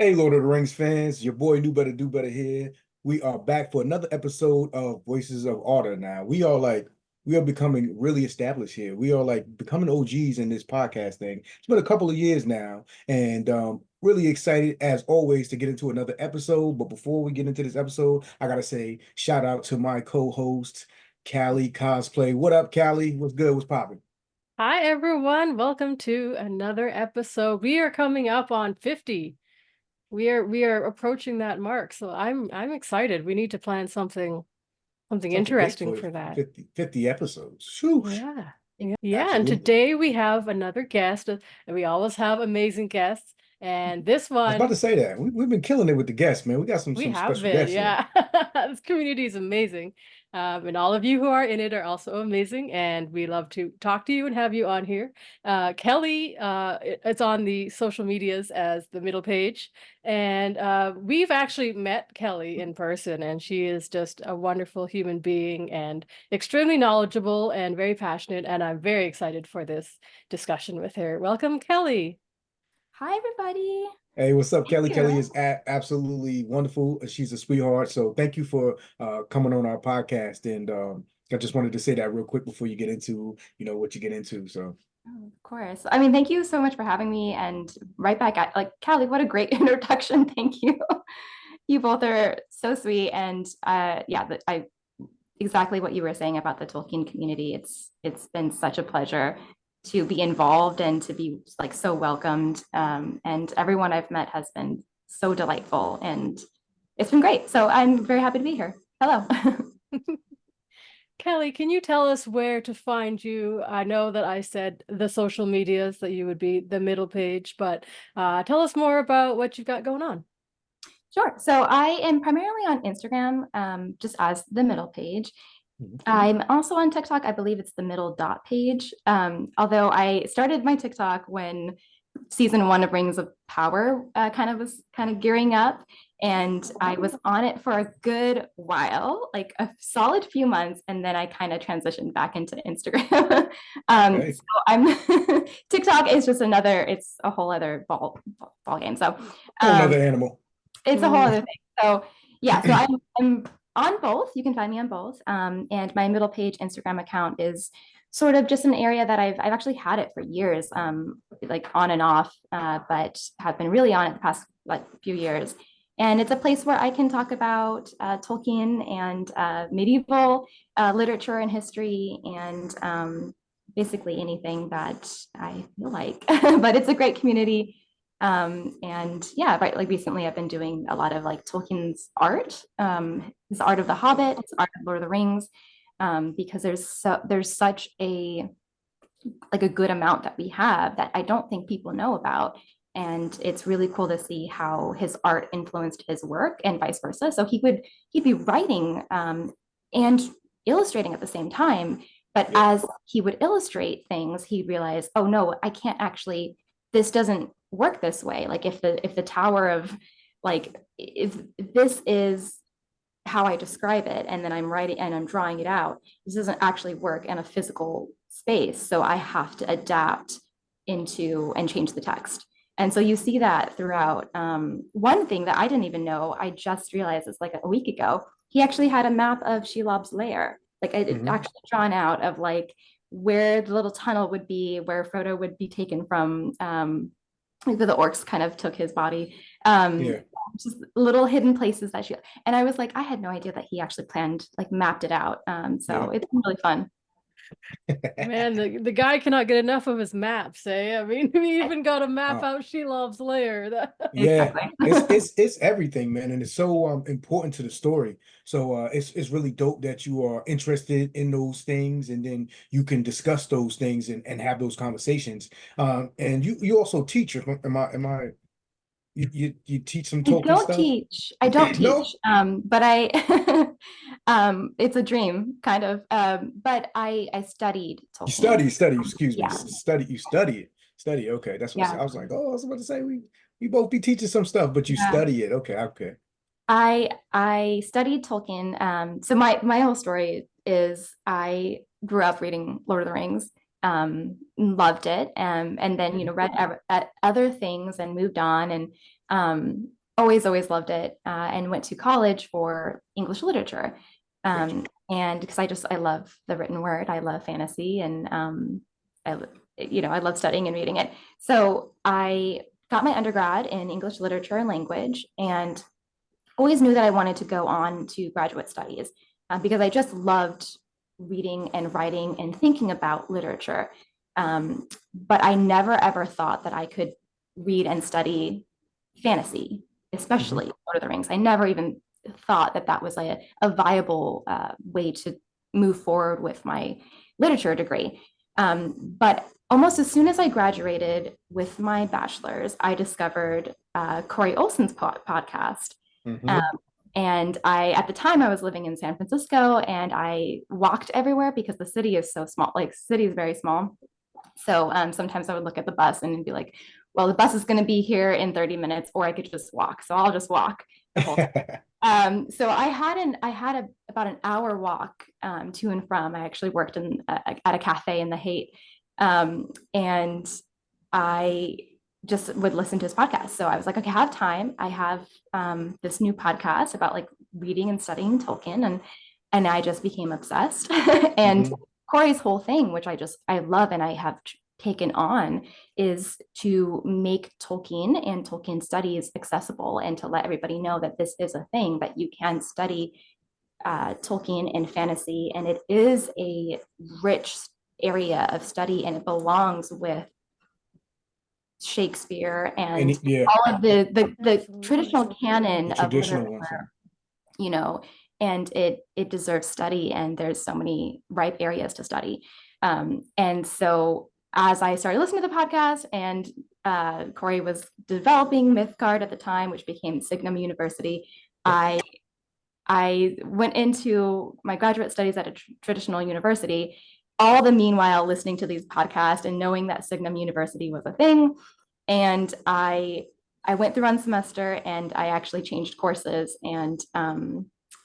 Hey, Lord of the Rings fans, your boy Knew Better Do Better here. We are back for another episode of Voices of Arda now. We are becoming really established here. We are like becoming OGs in this podcast thing. It's been a couple of years now, and really excited as always to get into another episode. But before we get into this episode, I gotta say shout out to my co-host, KaliCosplay. What up, Kali? What's good? What's popping? Hi everyone, welcome to another episode. We are coming up on 50. We are approaching that mark, so I'm excited. We need to plan something Something big interesting for for that. 50 episodes. Shoosh. Yeah. Yeah, and Absolutely. today we have another guest, and we always have amazing guests. And this I was about to one say that. We've been killing it with the guests, man. We got some we some have special been, guests here. yeah. This community is amazing. And all of you who are in it are also amazing. And we love to talk to you and have you on here. Kelly, it's on the social medias as the middle page. And we've actually met Kelly in person, and she is just a wonderful human being and extremely knowledgeable and very passionate. And I'm very excited for this discussion with her. Welcome, Kelly. Hi, everybody. Hey, what's up, Thank Kelly? Kelly you. is absolutely wonderful. She's a sweetheart. So thank you for coming on our podcast. And I just wanted to say that real quick before you get into, what you get into. So Oh, of course. I mean, thank you so much for having me. And right back at like Callie, what a great introduction. Thank you. You both are so sweet. And yeah, I exactly what you were saying about the Tolkien community. It's been such a pleasure to be involved and to be like so welcomed. And everyone I've met has been so delightful and it's been great. So I'm very happy to be here. Hello. Kelly, can you tell us where to find you? I know that I said the social medias that you would be the middle page, but tell us more about what you've got going on. Sure. So I am primarily on Instagram, just as the middle page. Mhm. I'm also on TikTok. I believe it's the middle dot page. Although I started my TikTok when season one of Rings of Power kind of was kind of gearing up. And I was on it for a good while, like a solid few months, and then I kind of transitioned back into Instagram. Okay. So I'm TikTok is just another, it's a whole other ball game. So Whole um, nother animal. it's a whole Mm. other thing. So yeah, so I'm on both. You can find me on both. And my middle page Instagram account is sort of just an area that I've actually had it for years, like on and off, but have been really on it the past like few years. And it's a place where I can talk about Tolkien and medieval literature and history and basically anything that I feel like. But it's a great community, and yeah, right, like recently I've been doing a lot of like Tolkien's art, his art of the Hobbit, his art of Lord of the Rings, because there's such a like a good amount that we have that I don't think people know about. And it's really cool to see how his art influenced his work and vice versa. So he'd be writing and illustrating at the same time. But Yeah. as he would illustrate things, he realized, oh no, I can't actually, this doesn't work this way. Like if the tower of like if this is how I describe it, and then I'm writing and I'm drawing it out, this doesn't actually work in a physical space. So I have to adapt into and change the text. And so you see that throughout. One thing that I didn't even know, I just realized it's like a week ago, he actually had a map of Shelob's lair, like it Hmm. actually drawn out of like where the little tunnel would be, where Frodo would be taken from, like the orcs kind of took his body. Yeah. Just little hidden places that she, and I was like, I had no idea that he actually planned, like mapped it out. Yeah. So it's been really fun. Man, the guy cannot get enough of his maps, eh? I mean, we even got a map Uh, out Shelob's lair. Yeah, Exactly. it's everything, man, and it's so important to the story. So it's really dope that you are interested in those things, and then you can discuss those things and have those conversations. And you also teach. Am I you teach some I Tolkien don't stuff? teach. I don't No, teach. But I, it's a dream kind of. But I studied you Tolkien. study. Excuse me, Yeah, you study it. Study. Okay, that's what yeah, I was like. Oh, I was about to say we both be teaching some stuff, but you yeah. study it. Okay, okay. I studied Tolkien. So my whole story is I grew up reading Lord of the Rings, loved it, and then Mhm. read other things and moved on. And Always loved it, and went to college for English literature. And because I love the written word, I love fantasy, and I love studying and reading it. So I got my undergrad in English literature and language, and always knew that I wanted to go on to graduate studies, because I just loved reading and writing and thinking about literature. But I never ever thought that I could read and study fantasy, especially Lord of the Rings. I never even thought that that was a viable way to move forward with my literature degree. But almost as soon as I graduated with my bachelor's, I discovered Corey Olson's podcast. And at the time, I was living in San Francisco, and I walked everywhere because the city is so small. Like, city is very small. So sometimes I would look at the bus and be like, well, the bus is going to be here in 30 minutes, or I could just walk. So I'll just walk the whole time. So I had about an hour walk to and from. I actually worked at a cafe in the Haight, and I just would listen to his podcast. So I was like, okay, I have time. I have this new podcast about like reading and studying Tolkien, and I just became obsessed. And Corey's whole thing, which I love and I have taken on, is to make Tolkien and Tolkien studies accessible, and to let everybody know that this is a thing, that you can study Tolkien and fantasy, and it is a rich area of study, and it belongs with Shakespeare and all of the traditional canon of literature, and it deserves study, and there's so many ripe areas to study. And so as I started listening to the podcast, and Corey was developing Mythgard at the time, which became Signum University, I went into my graduate studies at a traditional university, all the meanwhile listening to these podcasts and knowing that Signum University was a thing. And I went through one semester, and I actually changed courses and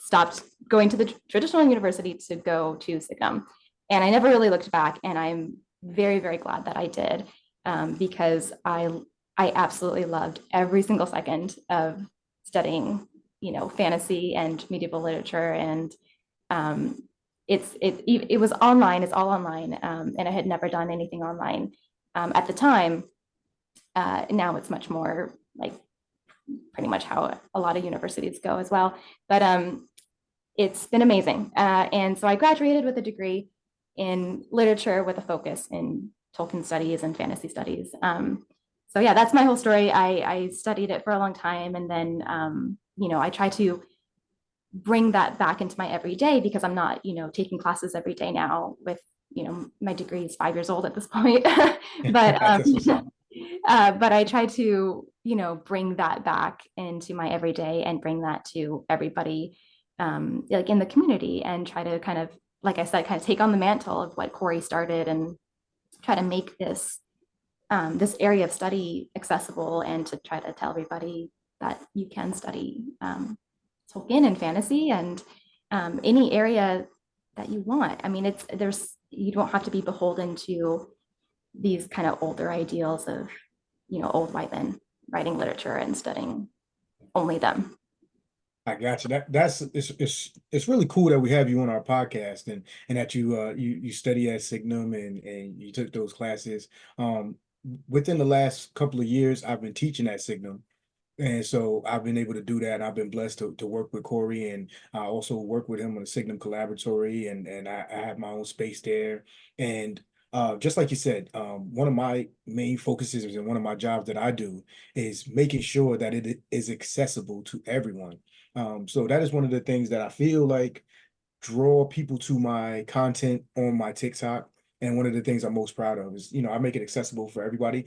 stopped going to the traditional university to go to Signum. And I never really looked back, and I'm very, very glad that I did, because I absolutely loved every single second of studying, fantasy and medieval literature. And it was online. It's all online, and I had never done anything online at the time. Now it's much more like pretty much how a lot of universities go as well. But it's been amazing. And so I graduated with a degree in literature with a focus in Tolkien studies and fantasy studies. So yeah, that's my whole story. I studied it for a long time, and then I try to bring that back into my everyday, because I'm not taking classes every day now. With my degree is 5 years old at this point. But but I try to bring that back into my everyday and bring that to everybody, like in the community, and try to kind of, like I said, kind of take on the mantle of what Corey started, and try to make this this area of study accessible, and to try to tell everybody that you can study Tolkien and fantasy and any area that you want. I mean, you don't have to be beholden to these kind of older ideals of old white men writing literature and studying only them. I got you. It's really cool that we have you on our podcast, and that you study at Signum, and you took those classes. Within the last couple of years, I've been teaching at Signum. And so I've been able to do that. And I've been blessed to work with Corey, and I also work with him on the Signum Collaboratory, and I have my own space there. And just like you said, one of my main focuses and one of my jobs that I do is making sure that it is accessible to everyone. So that is one of the things that I feel like draw people to my content on my TikTok. And one of the things I'm most proud of is, I make it accessible for everybody,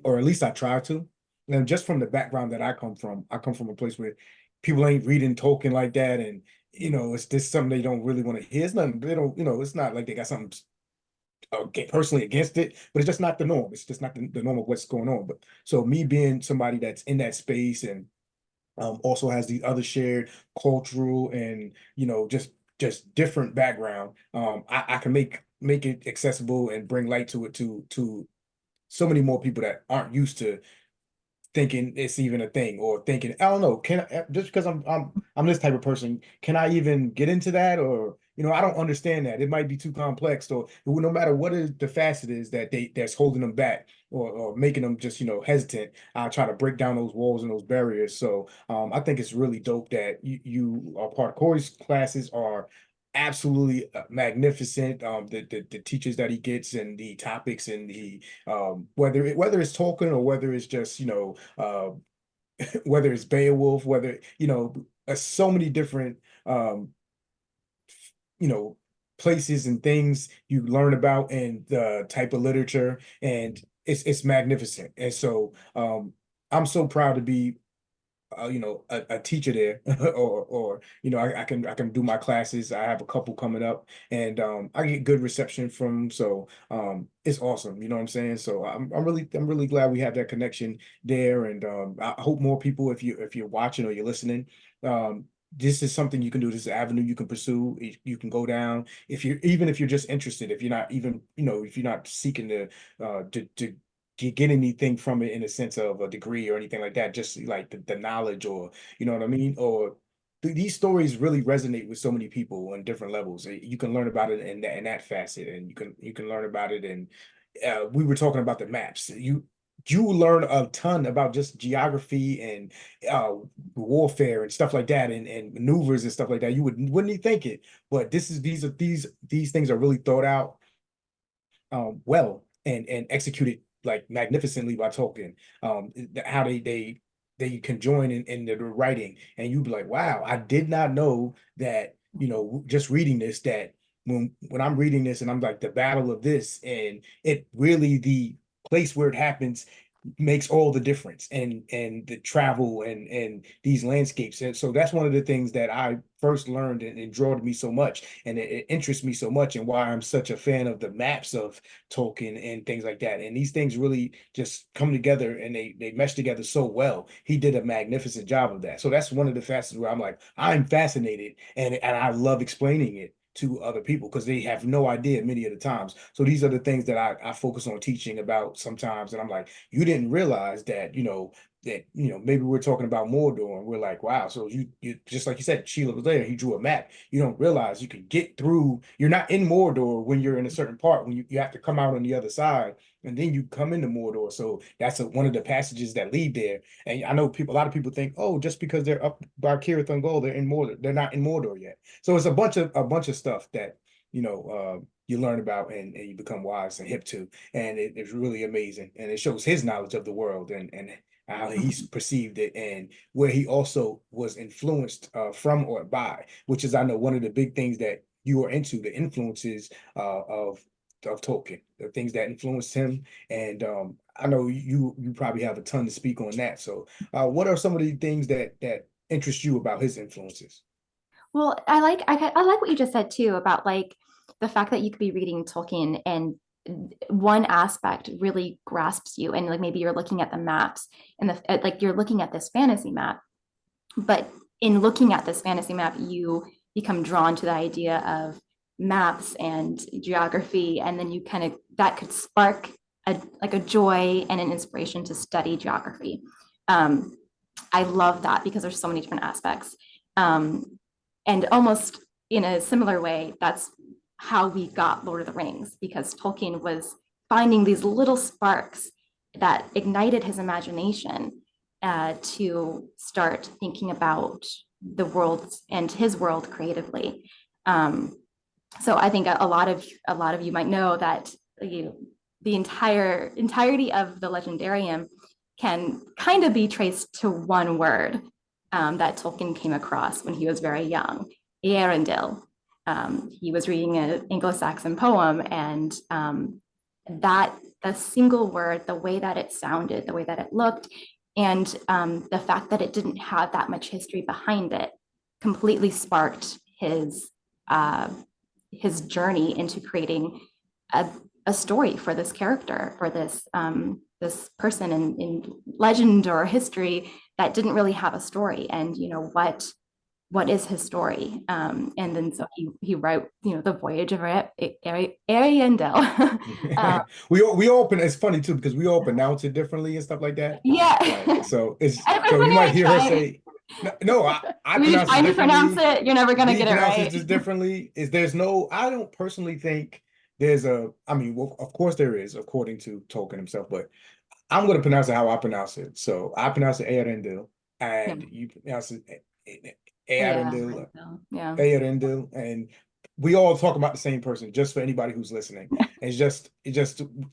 or at least I try to. And just from the background that I come from a place where people ain't reading Tolkien like that. And, it's just something they don't really want to hear. It's nothing, they don't, it's not like they got something personally against it, but it's just not the norm. It's just not the norm of what's going on. But so me being somebody that's in that space, and also has the other shared cultural and, just different background, I can make it accessible and bring light to it to so many more people that aren't used to thinking it's even a thing, or thinking, I don't know, can I, just because I'm this type of person, can I even get into that? Or, I don't understand that. It might be too complex, or no matter what is the facet is that that's holding them back, or making them just, hesitant. I try to break down those walls and those barriers. So I think it's really dope that you are part of Corey's classes are absolutely magnificent. The teachers that he gets, and the topics, and the whether it's Tolkien, or whether it's just whether it's Beowulf, whether so many different um you know places and things you learn about, and the type of literature, and it's magnificent. And so I'm so proud to be a teacher there, or I can do my classes. I have a couple coming up, and I get good reception from, so it's awesome. You know what I'm saying? So I'm really glad we have that connection there, and I hope more people, if you're watching or you're listening, this is something you can do. This is an avenue you can pursue. You can go down, if you're just interested, if you're not even, if you're not seeking to get anything from it in a sense of a degree or anything like that, just like the knowledge, or you know what I mean, or these stories really resonate with so many people on different levels. You can learn about it in that facet, and you can learn about it. And we were talking about the maps. You learn a ton about just geography, and uh warfare and stuff like that, and maneuvers and stuff like that. You wouldn't even think it, but these things are really thought out well, and executed like magnificently by Tolkien. How they can join in the writing, and you'd be like, wow, I did not know that. Just reading this, that when I'm reading this, and I'm like, the battle of this, and it really, the place where it happens makes all the difference, and the travel, and these landscapes. And so that's one of the things that I first learned, and drew to me so much, and it interests me so much, and why I'm such a fan of the maps of Tolkien and things like that. And these things really just come together, and they mesh together so well. He did a magnificent job of that. So that's one of the facets where I'm like, I'm fascinated, and I love explaining it to other people, because they have no idea many of the times. So these are the things that I focus on teaching about sometimes. And I'm like, you didn't realize that, maybe we're talking about Mordor, and we're like, wow, so you just like you said, Sheila was there, he drew a map. You don't realize you can get through, you're not in Mordor when you're in a certain part, when you have to come out on the other side, and then you come into Mordor. So that's one of the passages that lead there. And I know a lot of people think, oh, just because they're up by Kirith Ungol, they're in Mordor. They're not in Mordor yet. So it's a bunch of stuff that you learn about, and you become wise and hip to, and it's really amazing. And it shows his knowledge of the world, and how he's perceived it, and where he also was influenced from or by, which is, I know, one of the big things that you are into, the influences of Tolkien, the things that influenced him. And I know you probably have a ton to speak on that. So what are some of the things that interest you about his influences? Well, I like what you just said too about like the fact that you could be reading Tolkien and one aspect really grasps you, and like maybe you're looking at the maps, and like you're looking at this fantasy map, but in looking at this fantasy map, you become drawn to the idea of maps and geography, and then you kind of, that could spark a joy and an inspiration to study geography. Um, I love that because there's so many different aspects. And almost in a similar way, that's how we got Lord of the Rings, because Tolkien was finding these little sparks that ignited his imagination to start thinking about the world and his world creatively. So I think a lot of you might know that the entirety of the Legendarium can kind of be traced to one word that Tolkien came across when he was very young, Eärendil. He was reading an Anglo-Saxon poem, and that a single word, the way that it sounded, the way that it looked, and the fact that it didn't have that much history behind it, completely sparked his journey into creating a story for this character, for this person in legend or history that didn't really have a story. And what is his story? And then so he wrote, the Voyage of Ariandel. We all it's funny too because we all pronounce it differently and stuff like that. Yeah. Like so Every so you time might I hear her try, say no, I when you're pronounce it trying to pronounce differently. it, you're never gonna V get it pronounces right. just differently. I don't personally think there's I mean, well, of course there is, according to Tolkien himself, but I'm going to pronounce it how I pronounce it. So I pronounce it Earendil, Yeah. and you pronounce it Yeah. Earendil, Yeah. Earendil, and we all talk about the same person. Just for anybody who's listening, and it's just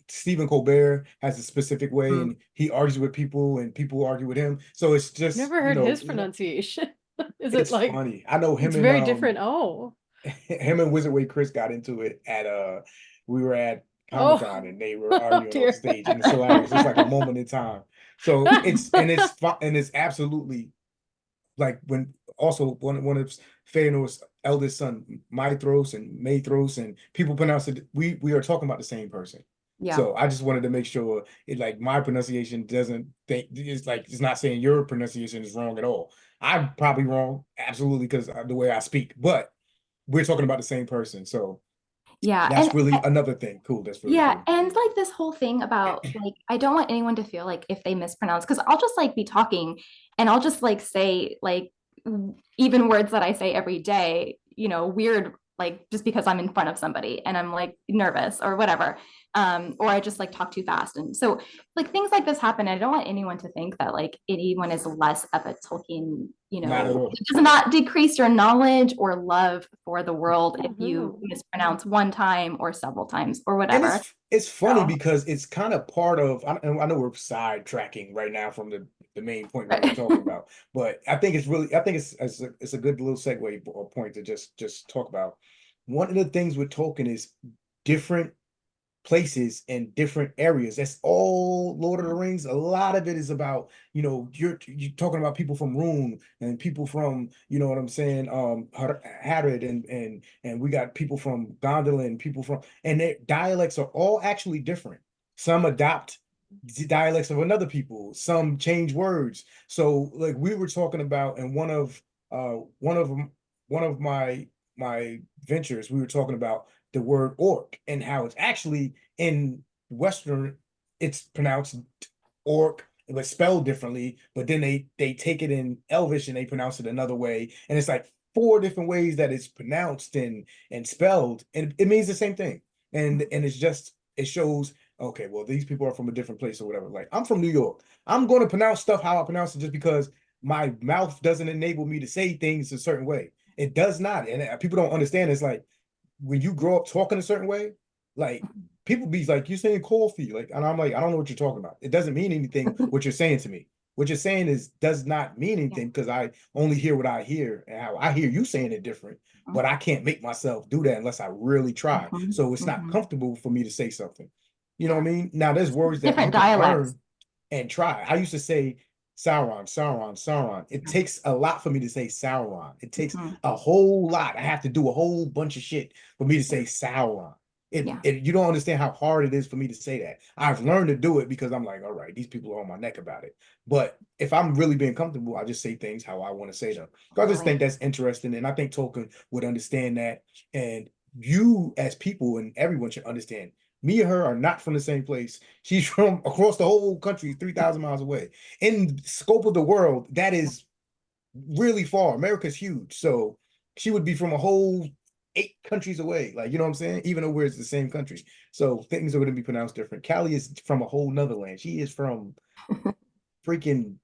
Stephen Colbert has a specific way, and he argues with people, and people argue with him. So it's just Never heard his pronunciation. Is it it's like funny. I know him it's and very different? Oh, him and Wizard Way Chris got into it at we were at oh, Comic-Con and they were oh arguing on dear. stage and it's hilarious. It's like a moment in time. So it's fun and it's absolutely like when also one of Feanor's eldest son, Maithros and Maithros, and people pronounce it. We are talking about the same person. Yeah. So I just wanted to make sure it like my pronunciation doesn't think it's like it's not saying your pronunciation is wrong at all. I'm probably wrong, absolutely, because the way I speak, but we're talking about the same person. So Yeah. that's And really another thing. Cool. That's really yeah, cool. and like this whole thing about like I don't want anyone to feel like if they mispronounce, because I'll just like be talking and I'll just like say like even words that I say every day, weird, like just because I'm in front of somebody and I'm like nervous or whatever. Or I just like talk too fast. And so like things like this happen. I don't want anyone to think that like anyone is less of a Tolkien, Not at all. it does not decrease your knowledge or love for the world if you Mhm. mispronounce one time or several times or And whatever. it's funny So, because it's kind of part of I know we're sidetracking right now from the main point we were right. talking about, but I think it's a good little segue or point to just talk about. One of the things with Tolkien is different places and different areas. That's all Lord of the Rings. A lot of it is about, you're talking about people from Rune and people from, you know what I'm saying, Harad and we got people from Gondolin, people from and their dialects are all actually different. Some adopt the dialects of another people, some change words. So like we were talking about in one of one of my ventures, we were talking about the word orc and how it's actually in Western, it's pronounced orc, but spelled differently. But then they take it in Elvish and they pronounce it another way, and it's like four different ways that it's pronounced and spelled, and it means the same thing. And it's just it shows okay, well these people are from a different place or whatever. Like I'm from New York, I'm going to pronounce stuff how I pronounce it just because my mouth doesn't enable me to say things a certain way. It does not, and people don't understand. It's like when you grow up talking a certain way, like people be like, you're saying coffee, like, and I'm like, I don't know what you're talking about. It doesn't mean anything what you're saying to me. What you're saying is does not mean Yeah. anything because I only hear what I hear and how I hear you saying it different, but I can't make myself do that unless I really try. So it's not comfortable for me to say something. You know what I mean? Now there's words that you Different can dialects. learn and try. I used to say Sauron, Sauron, Sauron. It takes a lot for me to say Sauron. It takes a whole lot. I have to do a whole bunch of shit for me to say Sauron. Yeah. You don't understand how hard it is for me to say that. I've learned to do it because I'm like, all right, these people are on my neck about it. But if I'm really being comfortable, I just say things how I want to say them. So I just think that's interesting. And I think Tolkien would understand that. And you as people and everyone should understand me and her are not from the same place. She's from across the whole country, 3,000 miles away. In scope of the world, that is really far. America's huge. So she would be from a whole 8 countries away. Like, you know what I'm saying? Even though we're the same country. So things are going to be pronounced different. Callie is from a whole nother land. She is from freaking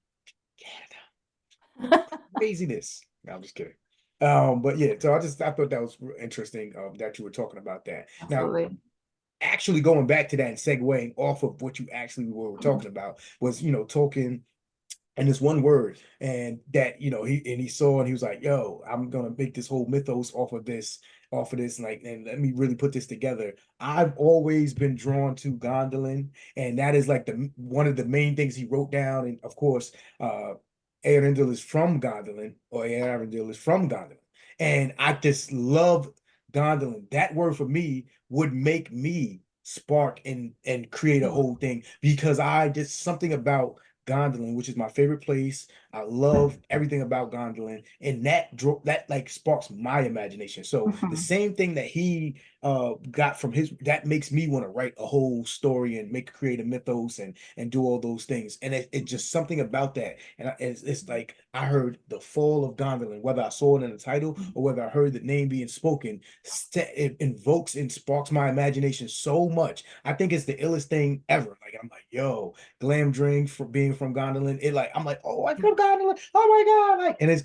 Canada. Craziness. No, I'm just kidding. But yeah, so I thought that was interesting that you were talking about that. Now, Absolutely. actually going back to that and segueing off of what you actually were talking about was, Tolkien and this one word and that, he saw and he was like, yo, I'm going to make this whole mythos off of this, and let me really put this together. I've always been drawn to Gondolin, and that is like one of the main things he wrote down. And of course, Eärendil is from Gondolin, or Eärendil is from Gondolin. And I just love Gondolin. That word for me would make me spark and create a whole thing because I just something about Gondolin, which is my favorite place. I love everything about Gondolin, and that like sparks my imagination. So the Mhm. same thing that he got from his, that makes me want to write a whole story and create a mythos and do all those things. And it just something about that. And it's like I heard the fall of Gondolin, whether I saw it in the title or whether I heard the name being spoken, it invokes and sparks my imagination so much. I think it's the illest thing ever. Like I'm like, yo, glam drink for being from Gondolin. It like I'm like, oh, I'm from Gondolin. Oh my God. Like, and Yeah.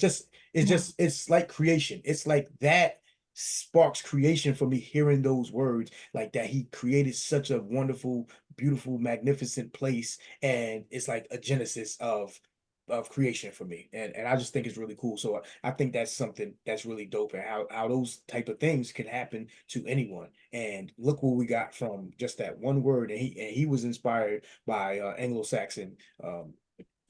it's like creation. It's like that sparks creation for me hearing those words like that. He created such a wonderful, beautiful, magnificent place. And it's like a genesis of creation for me. And I just think it's really cool. So I think that's something that's really dope, and how those type of things can happen to anyone. And look what we got from just that one word. And he was inspired by Anglo-Saxon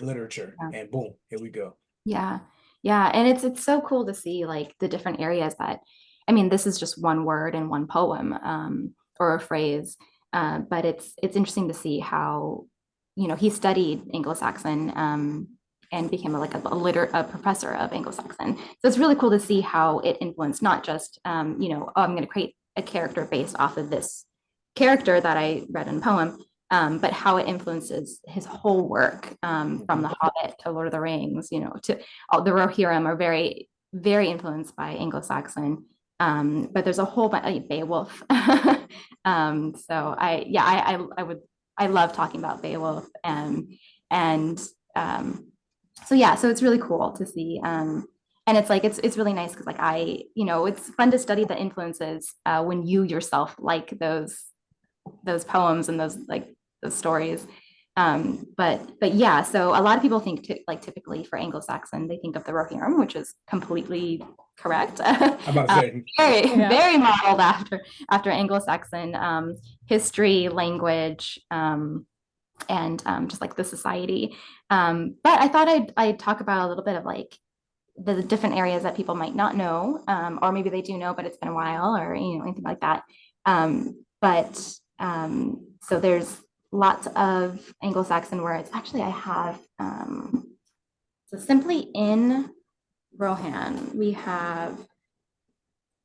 literature, Yeah. and boom, here we go. Yeah. Yeah. And it's so cool to see like the different areas that, I mean, this is just one word in one poem, or a phrase. But it's interesting to see how, he studied Anglo-Saxon, and became a professor of Anglo-Saxon. So it's really cool to see how it influenced not just, oh, I'm going to create a character based off of this character that I read in a poem, but how it influences his whole work, from The Hobbit to Lord of the Rings, to all the Rohirrim are very, very influenced by Anglo-Saxon. But there's a whole bunch, like Beowulf. So I love talking about Beowulf, and so yeah, so it's really cool to see. And it's like it's really nice because like it's fun to study the influences, when you yourself like those poems and those stories. But yeah, so a lot of people think like typically for Anglo-Saxon, they think of the Rohirrim, which is completely correct. I'm about to say, Very, Yeah. very modeled after Anglo-Saxon, history, language, and just like the society. But I thought I'd talk about a little bit of like the different areas that people might not know, or maybe they do know, but it's been a while, or anything like that. But so there's lots of Anglo-Saxon words. Actually, I have, so simply in Rohan, we have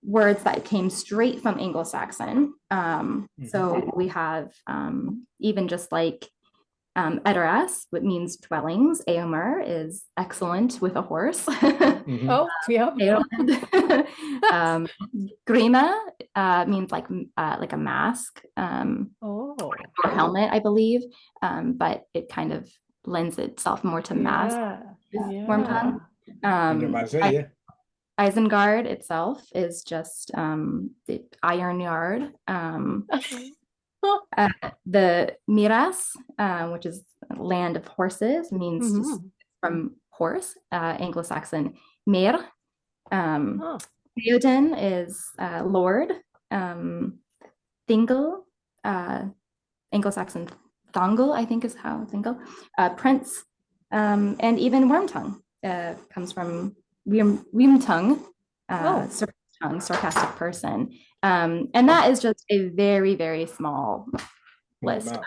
words that came straight from Anglo-Saxon. So we have, even just like, Edoras, which means dwellings. Eomer is excellent with a horse. Oh, yeah. um, Grima, means like a mask, Oh, or helmet, I believe. But it kind of lends itself more to mask. yeah. Wormtongue. I'm about to say, yeah. Isengard itself is just, the iron yard. The Miras, which is land of horses, means just Mhm. from horse, Anglo-Saxon Mir. Oh. Theoden is, lord. Thingol, Anglo-Saxon Thongol, I think is how Thingol, prince, and even Wormtongue, comes from Weemtongue, Oh. sarcastic person. And that is just a very, very small list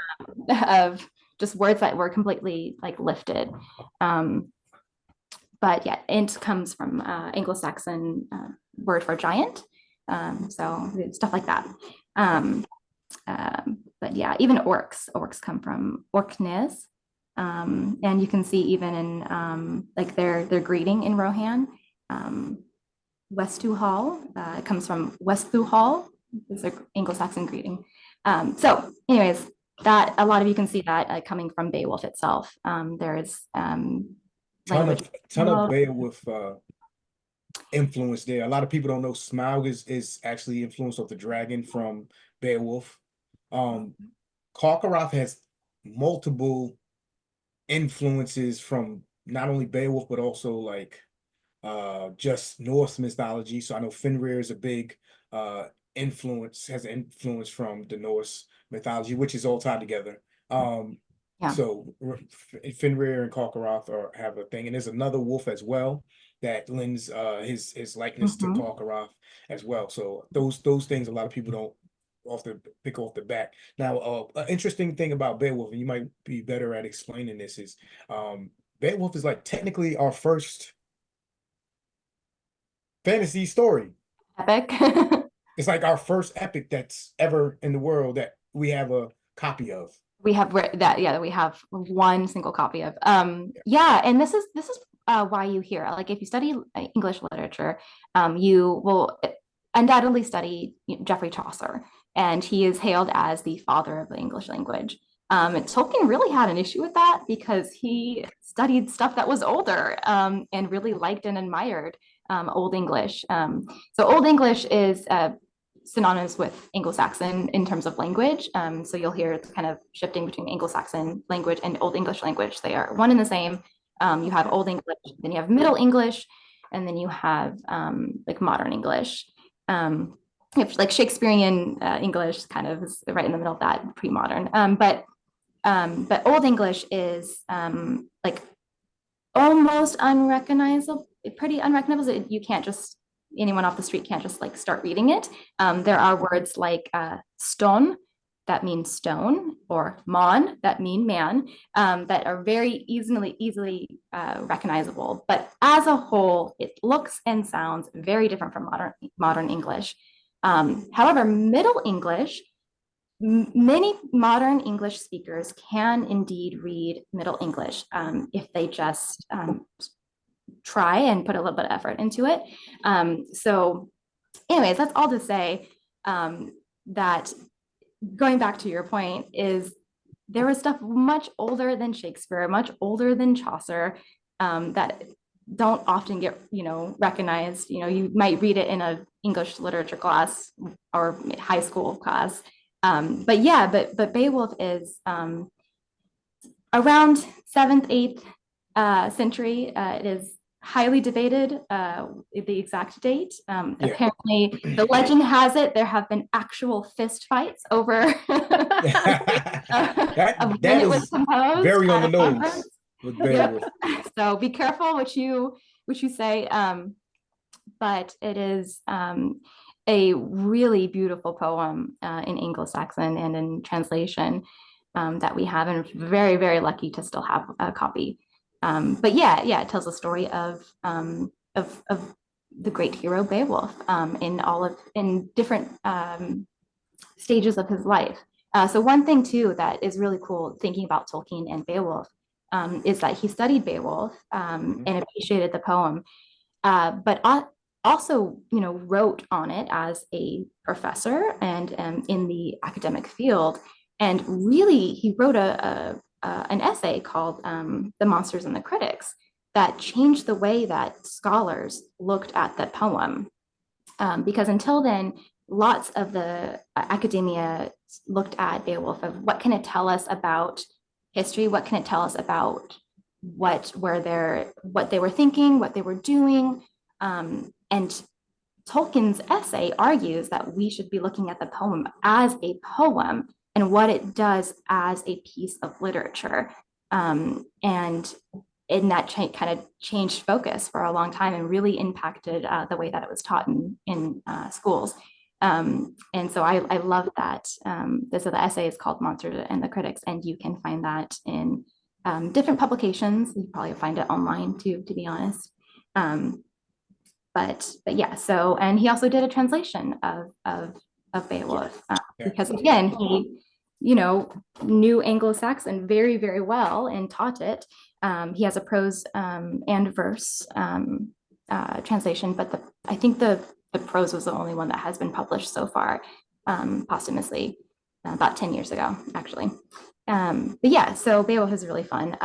of just words that were completely like lifted. But yeah, int comes from, Anglo-Saxon, word for giant. So stuff like that. But yeah, even orcs come from Orknez. And you can see even in, like their greeting in Rohan, Westu Hall, it comes from Westu Hall, is an Anglo-Saxon greeting. So anyways, that a lot of you can see that, coming from Beowulf itself. There's, language. Ton of Beowulf influence there. A lot of people don't know Smaug is actually influenced off the dragon from Beowulf. Karkaroff has multiple influences from not only Beowulf but also like just Norse mythology. So I know Fenrir is a big has influence from the Norse mythology, which is all tied together. Yeah. So Fenrir and Karkaroff have a thing, and there's another wolf as well that lends his likeness to Mhm. Karkaroff as well. So those things a lot of people don't pick off the back. Now, an interesting thing about Beowulf, and you might be better at explaining this, is Beowulf is like technically our first fantasy story. Epic. It's like our first epic that's ever in the world that we have a copy of. We have that, yeah, we have one single copy of. Yeah, and this is why you hear, like, if you study English literature, you will undoubtedly study Geoffrey Chaucer, and he is hailed as the father of the English language. And Tolkien really had an issue with that because he studied stuff that was older, and really liked and admired Old English. So Old English is synonymous with Anglo-Saxon in terms of language. So you'll hear it's kind of shifting between Anglo-Saxon language and Old English language. They are one and the same. You have Old English, then you have Middle English, and then you have like Modern English. If like Shakespearean English kind of is right in the middle of that, pre-modern. But Old English is like almost unrecognizable, pretty unrecognizable. You can't just, anyone off the street can't just like start reading it. There are words like stone, that means stone, or mon, that mean man, that are very easily recognizable. But as a whole, it looks and sounds very different from modern English. However, Middle English, many modern English speakers can indeed read Middle English if they just try and put a little bit of effort into it. So anyways, that's all to say that going back to your point is there was stuff much older than Shakespeare, much older than Chaucer, that don't often get, recognized. You might read it in a English literature class or high school class. But Beowulf is around 7th, 8th century. It is highly debated, the exact date. Apparently, the legend has it there have been actual fist fights over that when it is was composed. very on the nose with Beowulf. Yep. So be careful what you say. But it is a really beautiful poem in Anglo-Saxon and in translation that we have, and very, very lucky to still have a copy. But yeah, it tells the story of the great hero Beowulf in different stages of his life. So one thing too that is really cool thinking about Tolkien and Beowulf is that he studied Beowulf and appreciated the poem, but also wrote on it as a professor and in the academic field. And really, he wrote an essay called The Monsters and the Critics that changed the way that scholars looked at the poem. Because until then, lots of the academia looked at Beowulf of what can it tell us about history? What can it tell us about what they were thinking, what they were doing? And Tolkien's essay argues that we should be looking at the poem as a poem and what it does as a piece of literature. And in that kind of changed focus for a long time and really impacted the way that it was taught in schools. And so I love that. So the essay is called Monsters and the Critics, and you can find that in different publications. You probably find it online too, to be honest. But yeah, so, and he also did a translation of Beowulf because again, he knew Anglo-Saxon very, very well and taught it. He has a prose and verse translation, but I think the prose was the only one that has been published so far posthumously about 10 years ago, actually. But yeah, so Beowulf is really fun.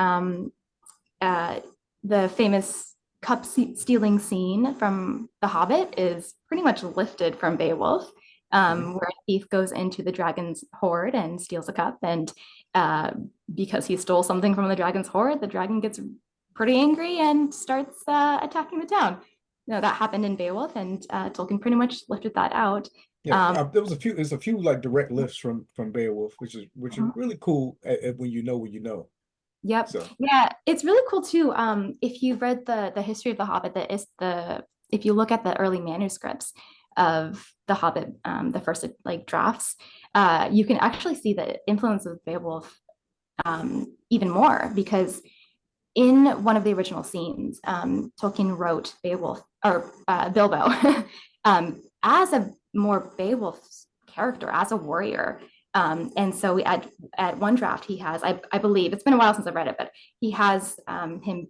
The famous cup stealing scene from The Hobbit is pretty much lifted from Beowulf, where a thief goes into the dragon's hoard and steals a cup. And because he stole something from the dragon's hoard, the dragon gets pretty angry and starts attacking the town. That happened in Beowulf, and Tolkien pretty much lifted that out. There's a few like direct lifts from Beowulf, which is really cool when you know what you know. Yep. So. Yeah, it's really cool too. If you've read the history of The Hobbit, if you look at the early manuscripts, of The Hobbit, the first like drafts, you can actually see the influence of Beowulf even more, because in one of the original scenes, Tolkien wrote Beowulf or Bilbo as a more Beowulf character, as a warrior. And so at one draft, he has, I believe, it's been a while since I've read it, but he has him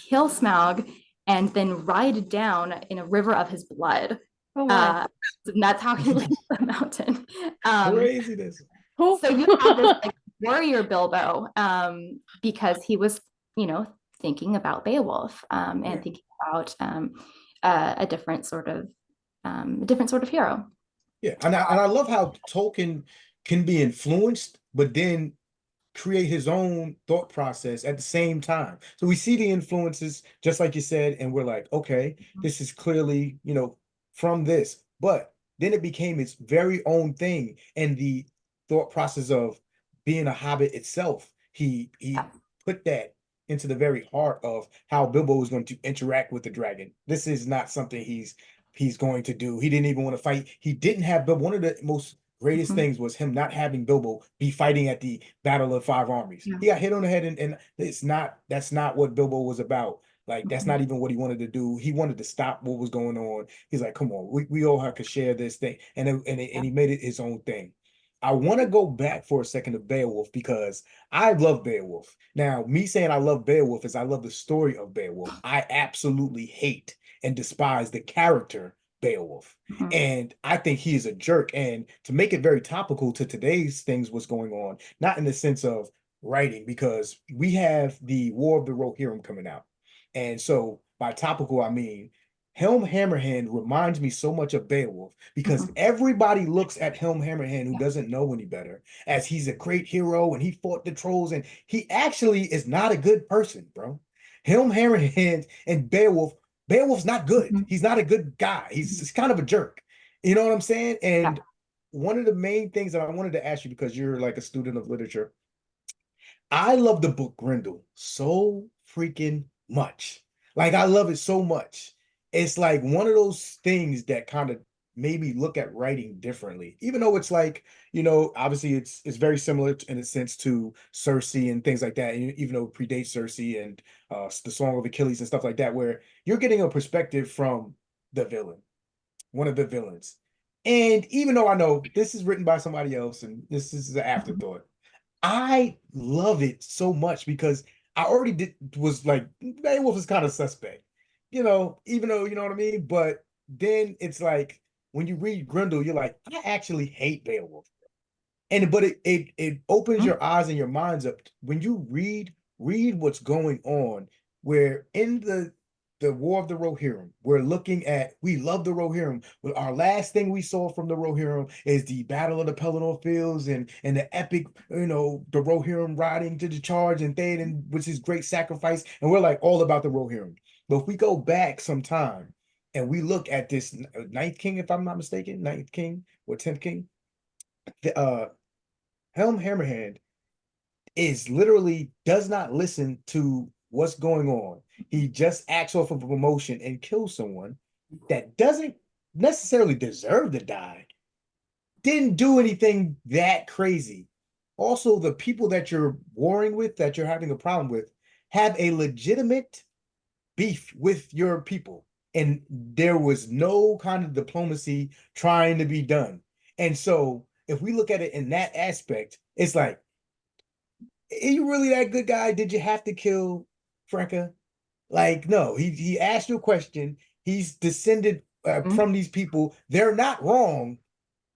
kill Smaug and then ride down in a river of his blood. Oh, wow. And that's how he leaves the mountain. Craziness. So you have this like warrior Bilbo, because he was, thinking about Beowulf, and thinking about a different sort of hero. Yeah, and I love how Tolkien can be influenced, but then create his own thought process at the same time. So we see the influences, just like you said, and we're like, okay, this is clearly, from this. But then it became its very own thing, and the thought process of being a hobbit itself, he put that into the very heart of how Bilbo is going to interact with the dragon. This is not something he's going to do. He didn't even want to fight. He didn't have Bilbo. One of the most greatest things was him not having Bilbo be fighting at the Battle of Five Armies. Yeah. He got hit on the head, and that's not what Bilbo was about. Like, that's not even what he wanted to do. He wanted to stop what was going on. He's like, come on, we all have to share this thing. And he made it his own thing. I want to go back for a second to Beowulf, because I love Beowulf. Now, me saying I love Beowulf is I love the story of Beowulf. I absolutely hate and despise the character Beowulf. And I think he is a jerk. And to make it very topical to today's things, what's going on, not in the sense of writing, because we have the War of the Rohirrim coming out. And so by topical, I mean Helm Hammerhand reminds me so much of Beowulf, because everybody looks at Helm Hammerhand, who doesn't know any better, as he's a great hero and he fought the trolls, and he actually is not a good person, bro. Helm Hammerhand and Beowulf's not good. He's not a good guy. He's kind of a jerk. You know what I'm saying? And one of the main things that I wanted to ask you, because you're like a student of literature, I love the book Grendel so freaking much. Like, I love it so much. It's like one of those things that kind of made me look at writing differently, even though it's like, obviously it's very similar in a sense to Cersei and things like that, even though it predates Cersei and the Song of Achilles and stuff like that, where you're getting a perspective from the villain, one of the villains. And even though I know this is written by somebody else and this is an afterthought, I love it so much, because I already was like, Beowulf is kind of suspect, even though, you know what I mean? But then it's like, when you read Grendel, you're like, I actually hate Beowulf. But it opens your eyes and your minds up when you read what's going on, where in the War of the Rohirrim, we love the Rohirrim. But our last thing we saw from the Rohirrim is the Battle of the Pelennor Fields and the epic, the Rohirrim riding to the charge and Theoden, which is great sacrifice. And we're like all about the Rohirrim. But if we go back some time and we look at this Ninth King, if I'm not mistaken, Ninth King or 10th King, Helm Hammerhand literally does not listen to what's going on. He just acts off of emotion and kills someone that doesn't necessarily deserve to die. Didn't do anything that crazy. Also, the people that you're warring with, that you're having a problem with, have a legitimate beef with your people. And there was no kind of diplomacy trying to be done. And so if we look at it in that aspect, it's like, are you really that good guy? Did you have to kill Franca? Like, no, he asked you a question. He's descended from these people. They're not wrong,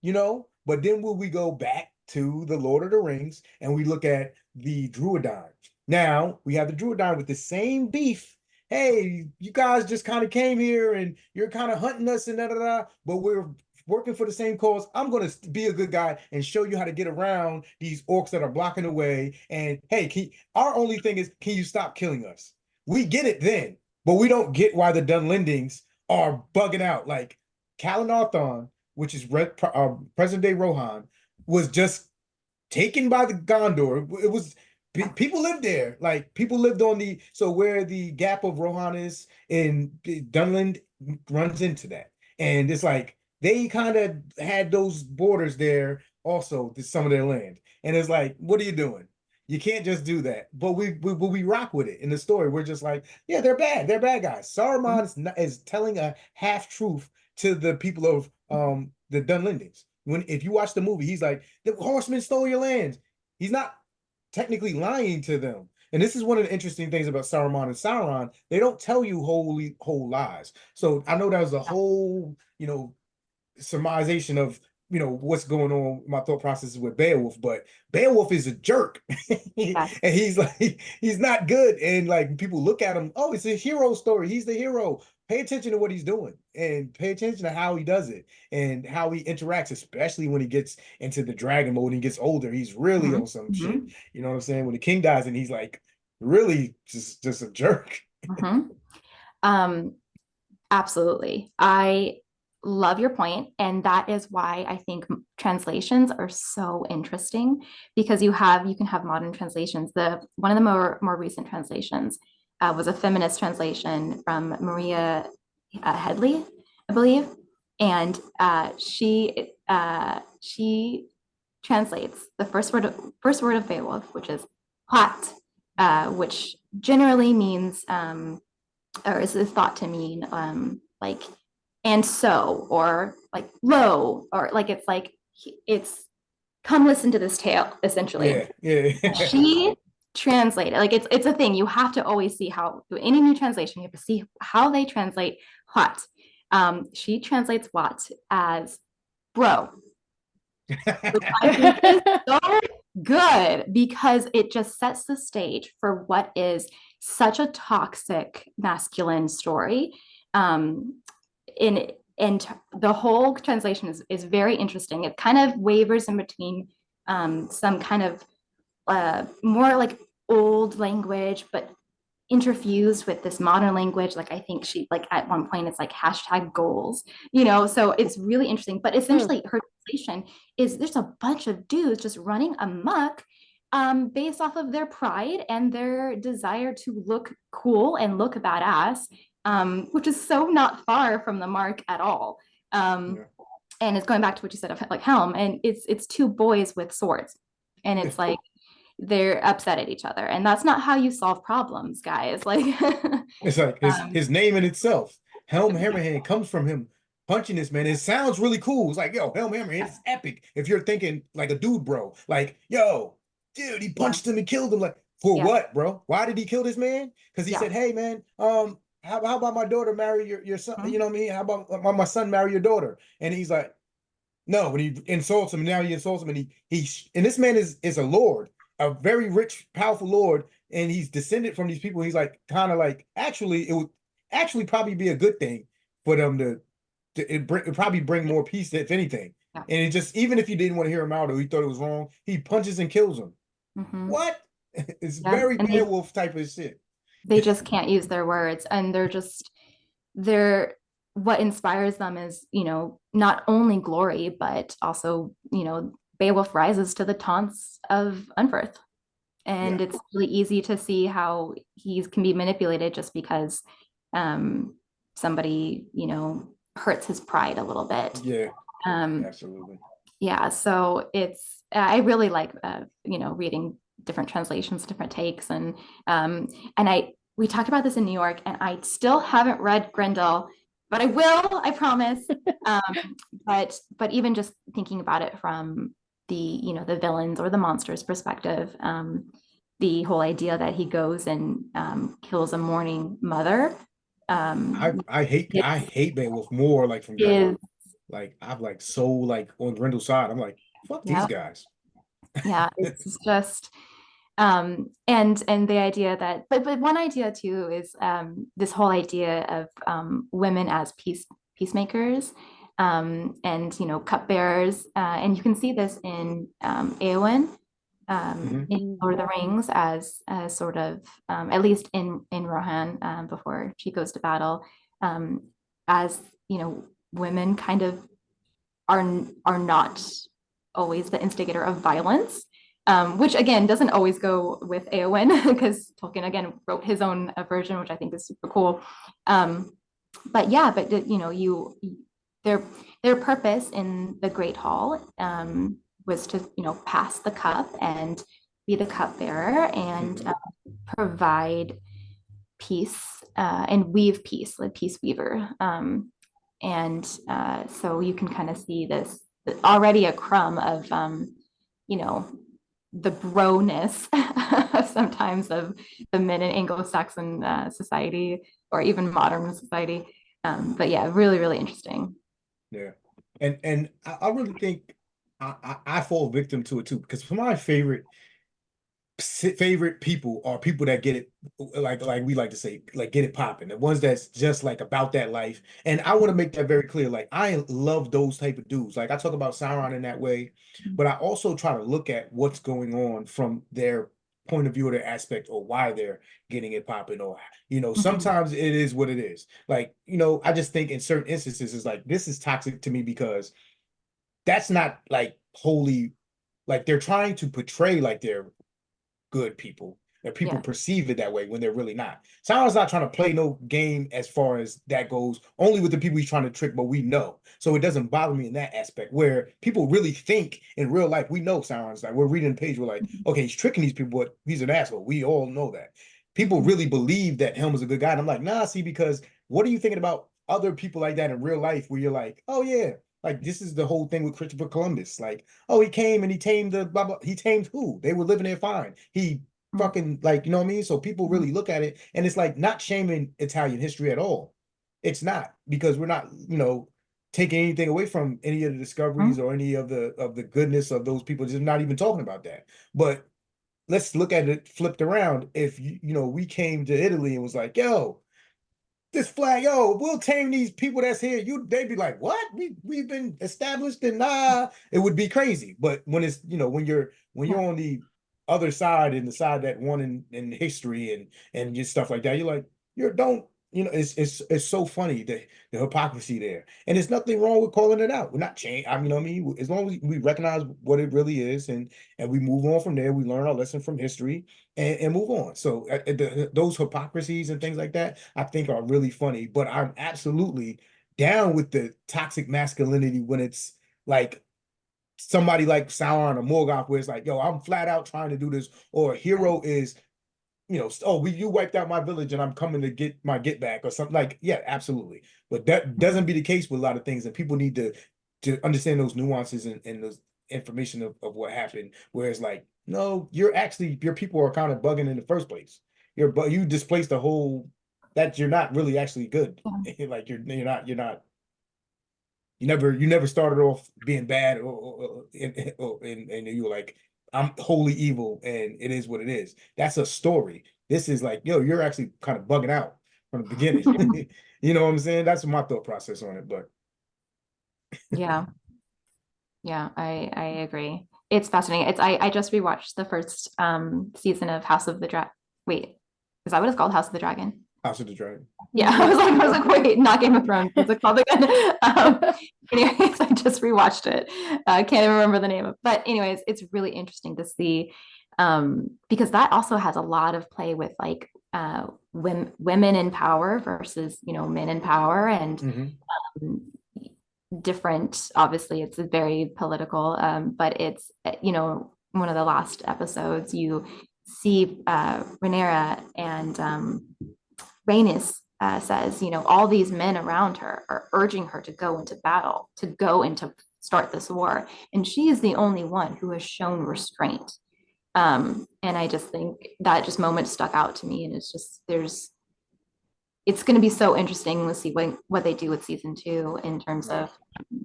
But then when we go back to the Lord of the Rings and we look at the Druidine. Now, we have the Druidine with the same beef. Hey, you guys just kind of came here and you're kind of hunting us and da-da-da, but we're working for the same cause. I'm going to be a good guy and show you how to get around these orcs that are blocking the way. And hey, our only thing is, can you stop killing us? We get it then, but we don't get why the Dunlendings are bugging out. Like Kalinarthon, which is present-day Rohan, was just taken by the Gondor. It was people lived there. Like people lived on so where the gap of Rohan is in Dunland runs into that. And it's like, they kind of had those borders there also to some of their land. And it's like, what are you doing? You can't just do that. But we rock with it in the story. We're just like, yeah, they're bad. They're bad guys. Saruman is telling a half truth to the people of the Dunlendings. When if you watch the movie, he's like, the horsemen stole your lands. He's not technically lying to them. And this is one of the interesting things about Saruman and Sauron. They don't tell you whole lies. So I know that was a whole, surmisation of what's going on. My thought process with Beowulf, but Beowulf is a jerk, Yeah. and he's like he's not good. And like people look at him, oh, it's a hero story. He's the hero. Pay attention to what he's doing, and pay attention to how he does it, and how he interacts, especially when he gets into the dragon mode and he gets older. He's really on some shit. You know what I'm saying? When the king dies, and he's like really just a jerk. Absolutely. I love your point, and that is why I think translations are so interesting, because you can have modern translations. The one of the more recent translations was a feminist translation from Maria Headley, I believe, and she translates the first word of Beowulf, which is hot, which generally means or is thought to mean like and so, or like low, or like it's come listen to this tale, essentially. Yeah. She translated, like it's a thing. You have to always see how any new translation, you have to see how they translate what. She translates what as bro, which I think is so good, because it just sets the stage for what is such a toxic masculine story. And the whole translation is very interesting. It kind of wavers in between some kind of more like old language, but interfused with this modern language. Like I think she, like at one point it's like hashtag goals, so it's really interesting. But essentially her translation is there's a bunch of dudes just running amok based off of their pride and their desire to look cool and look badass, which is so not far from the mark at all. And it's going back to what you said of like Helm, and it's two boys with swords, and it's like they're upset at each other, and that's not how you solve problems, guys. Like it's like his name in itself, Helm Hammerhand, comes from him punching this man. It sounds really cool. It's like, yo, Helm Hammerhand is epic. If you're thinking like a dude, bro, like, yo, dude, he punched him and killed him. Like, for what, bro? Why did he kill this man? Because he said, hey, man, how about my daughter marry your son? You know what I mean? How about my son marry your daughter? And he's like, no. When he insults him, now he insults him, and and this man is a lord, a very rich, powerful lord, and he's descended from these people. He's like kind of like, actually, it would actually probably be a good thing for them it'd probably bring more peace, if anything. And it just, even if you didn't want to hear him out or you thought it was wrong, he punches and kills him. What? It's very Beowulf type of shit. They just can't use their words, and they're what inspires them is, not only glory, but also, Beowulf rises to the taunts of Unferth. And it's really easy to see how he can be manipulated just because somebody, hurts his pride a little bit. Absolutely. So I really like reading different translations, different takes, and we talked about this in New York, and I still haven't read Grendel, but I will, I promise. But even just thinking about it from the villains or the monsters perspective, the whole idea that he goes and kills a mourning mother. I hate Beowulf more, like from Grendel. Like I'm like so like on Grendel's side. I'm like, fuck these guys. It's just and the idea that but one idea too is this whole idea of women as peacemakers, and cupbearers, and you can see this in Eowyn in Lord of the Rings as sort of at least in Rohan before she goes to battle, as women kind of are not always the instigator of violence, which again doesn't always go with Eowyn because Tolkien again wrote his own version, which I think is super cool. But their purpose in the Great Hall was to, pass the cup and be the cupbearer and provide peace and weave peace, like peace weaver. And so you can kind of see this already a crumb of, the broness sometimes of the men in Anglo-Saxon society or even modern society. But yeah, really, really interesting. Yeah. And I really think I fall victim to it too, because for my favorite people are people that get it, like we like to say, like get it popping, the ones that's just like about that life. And I want to make that very clear, like I love those type of dudes. Like I talk about Sauron in that way, but I also try to look at what's going on from their point of view or their aspect, or why they're getting it popping, or sometimes it is what it is. Like, I just think in certain instances it's like, this is toxic to me because that's not like wholly, like they're trying to portray like they're good people, and people Yeah. perceive it that way when they're really not. Sauron's not trying to play no game as far as that goes, only with the people he's trying to trick, but we know. So it doesn't bother me in that aspect, where people really think in real life, we know Sauron's like, we're reading the page, we're like, okay, he's tricking these people, but he's an asshole. We all know that. People really believe that Helm is a good guy. And I'm like, nah, see, because what are you thinking about other people like that in real life where you're like, oh yeah, like this is the whole thing with Christopher Columbus. Like, oh, he came and he tamed the blah, blah. He tamed who? They were living there fine. He fucking, like, you know what I mean? So people really look at it, and it's like not shaming Italian history at all. It's not, because we're not, taking anything away from any of the discoveries or any of the goodness of those people. Just not even talking about that. But let's look at it flipped around. If we came to Italy and was like, yo, this flag, yo, we'll tame these people that's here. They'd be like, what? We've been established, and it would be crazy. But when it's, when you're on the other side, and the side that won in history and just stuff like that, you're like, don't, it's so funny, the hypocrisy there. And there's nothing wrong with calling it out. We're not changing. I mean, as long as we recognize what it really is, and we move on from there, we learn our lesson from history, and move on. So those hypocrisies and things like that, I think are really funny. But I'm absolutely down with the toxic masculinity when it's like somebody like Sauron or Morgoth, where it's like, yo, I'm flat out trying to do this, or a hero is, oh, you wiped out my village and I'm coming to get my get back, or something. Like, yeah, absolutely. But that doesn't be the case with a lot of things, and people need to understand those nuances and those information of what happened, where it's like, no, your people are kind of bugging in the first place. You displaced the whole, that you're not really actually good. Like you never started off being bad, and you were like, I'm wholly evil and it is what it is. That's a story. This is like, yo, you're actually kind of bugging out from the beginning. You know what I'm saying? That's my thought process on it. But Yeah. Yeah, I agree. It's fascinating. I just rewatched the first season of House of the Dragon. Wait, is that what it's called? House of the Dragon? House of the Dragon. Yeah, I was like, wait, not Game of Thrones. What's it called again? Anyways, I just rewatched it. I can't even remember the name of it. But anyways, it's really interesting to see because that also has a lot of play with like women in power versus, men in power, and different. Obviously, it's very political, but it's, one of the last episodes, you see Rhaenyra and Rhaenys says, all these men around her are urging her to go into battle, to go into start this war. And she is the only one who has shown restraint. And I just think that just moment stuck out to me. And it's just, it's going to be so interesting to see what they do with season 2 in terms of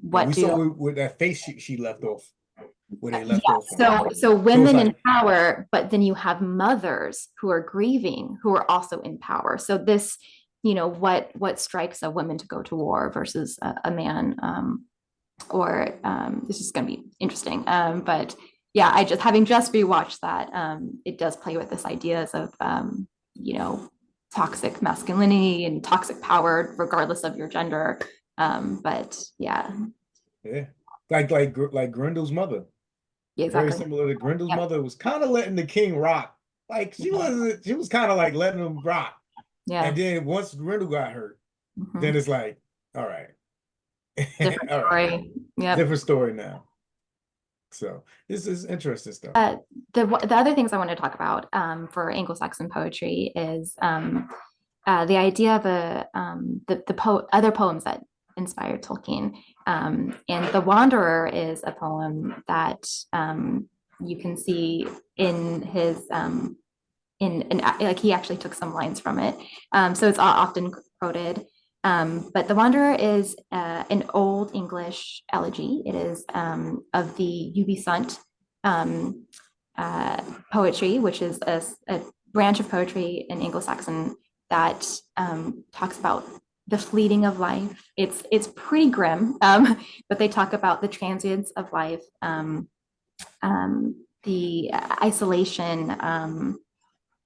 we saw with that face she left off, where they left off. So women in power, but then you have mothers who are grieving, who are also in power. So this, what strikes a woman to go to war versus a man, or this is going to be interesting. But yeah, having just rewatched that, it does play with this ideas of, toxic masculinity and toxic power, regardless of your gender. But yeah. Yeah. Like Grendel's mother. Yeah, exactly. Very similar to Grendel's mother was kind of letting the king rock. Like she was kind of like letting him rock. Yeah. And then once Grendel got hurt, then it's like, all right. Different All right, story. Yep. different story now. So this is interesting stuff. The other things I want to talk about for Anglo-Saxon poetry is the idea of other poems that inspired Tolkien. And The Wanderer is a poem that you can see in his like he actually took some lines from it. So it's often quoted. But The Wanderer is an old English elegy. It is of the Ubisant poetry, which is a branch of poetry in Anglo-Saxon that talks about the fleeting of life. It's pretty grim, but they talk about the transience of life, the isolation,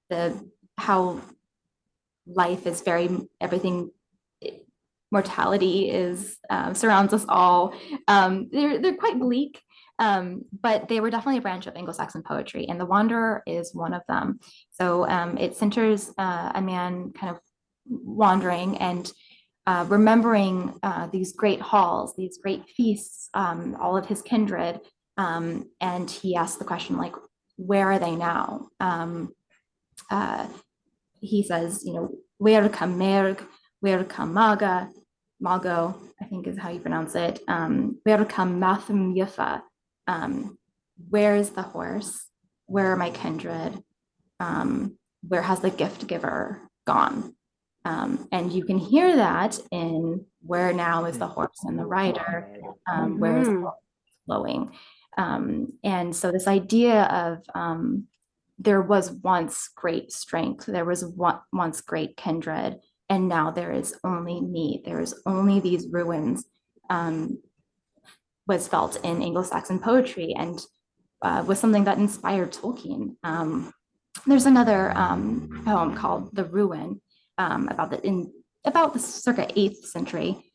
the how life is everything, mortality is surrounds us all. They're quite bleak, but they were definitely a branch of Anglo-Saxon poetry, and The Wanderer is one of them. So it centers a man kind of wandering and remembering these great halls, these great feasts, all of his kindred, and he asks the question like, where are they now? He says, where come Merg, where come Mago, I think is how you pronounce it. Where come Mathum Yifa? Where is the horse? Where are my kindred? Where has the gift giver gone? And you can hear that in where now is the horse and the rider, where is the flowing. And so this idea of there was once great strength, there was once great kindred, and now there is only me, there is only these ruins, was felt in Anglo-Saxon poetry and was something that inspired Tolkien. There's another poem called The Ruin about the circa 8th century.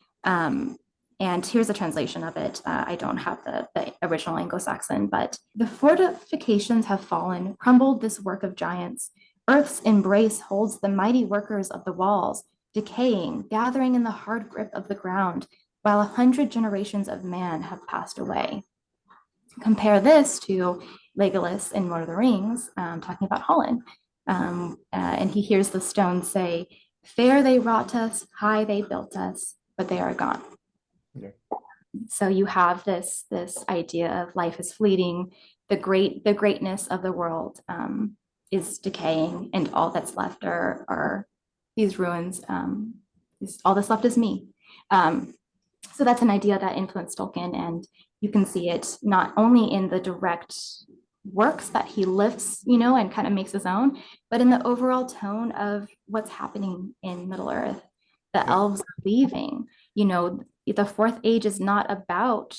And here's a translation of it. I don't have the original Anglo-Saxon, but the fortifications have fallen, crumbled this work of giants. Earth's embrace holds the mighty workers of the walls, decaying, gathering in the hard grip of the ground, while 100 generations of man have passed away. Compare this to Legolas in Lord of the Rings, talking about Holland. And he hears the stones say, fair they wrought us, high they built us, but they are gone. Yeah. So you have this idea of life is fleeting, the greatness of the world is decaying, and all that's left are these ruins. All that's left is me. So that's an idea that influenced Tolkien, and you can see it not only in the direct works that he lifts, and kind of makes his own, but in the overall tone of what's happening in Middle Earth. The elves are leaving. The fourth age is not about,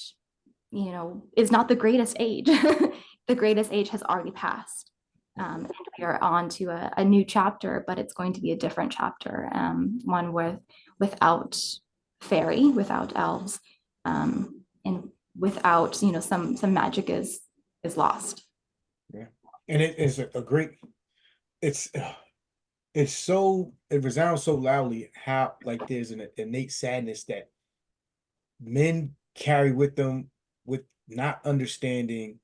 is not the greatest age. The greatest age has already passed. And we are on to a new chapter, but it's going to be a different chapter, one without fairy, without elves, and without, some magic is lost. Yeah, and it is a great. It resounds so loudly how like there's an innate sadness that men carry with them with not understanding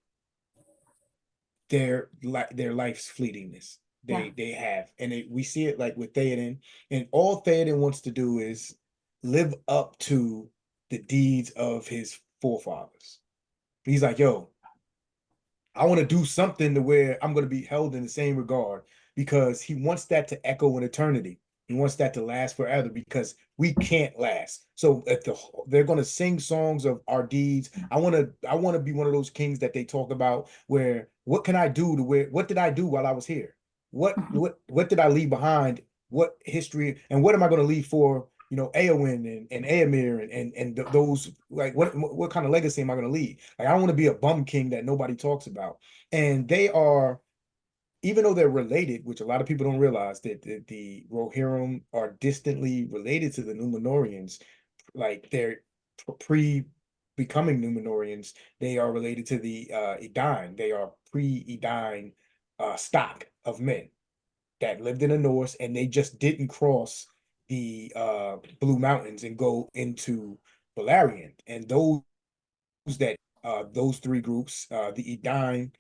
their life's fleetingness. They have, and we see it like with Theoden, and all Theoden wants to do is live up to the deeds of his forefathers. He's like, yo, I want to do something to where I'm going to be held in the same regard, because he wants that to echo in eternity. He wants that to last forever, because we can't last. So they're going to sing songs of our deeds. I want to be one of those kings that they talk about, where what can I do to where, what did I do while I was here? What did I leave behind? What history, and what am I going to leave for, Eowyn and Éomer and those, like, what kind of legacy am I going to leave? Like, I don't want to be a bum king that nobody talks about. And they are, even though they're related, which a lot of people don't realize, that the Rohirrim are distantly related to the Númenóreans. Like, they're pre-becoming Númenóreans. They are related to the Edain. They are pre-Edain stock of men that lived in the North, and they just didn't cross the Blue Mountains and go into Balerion, and that those three groups, the Edain,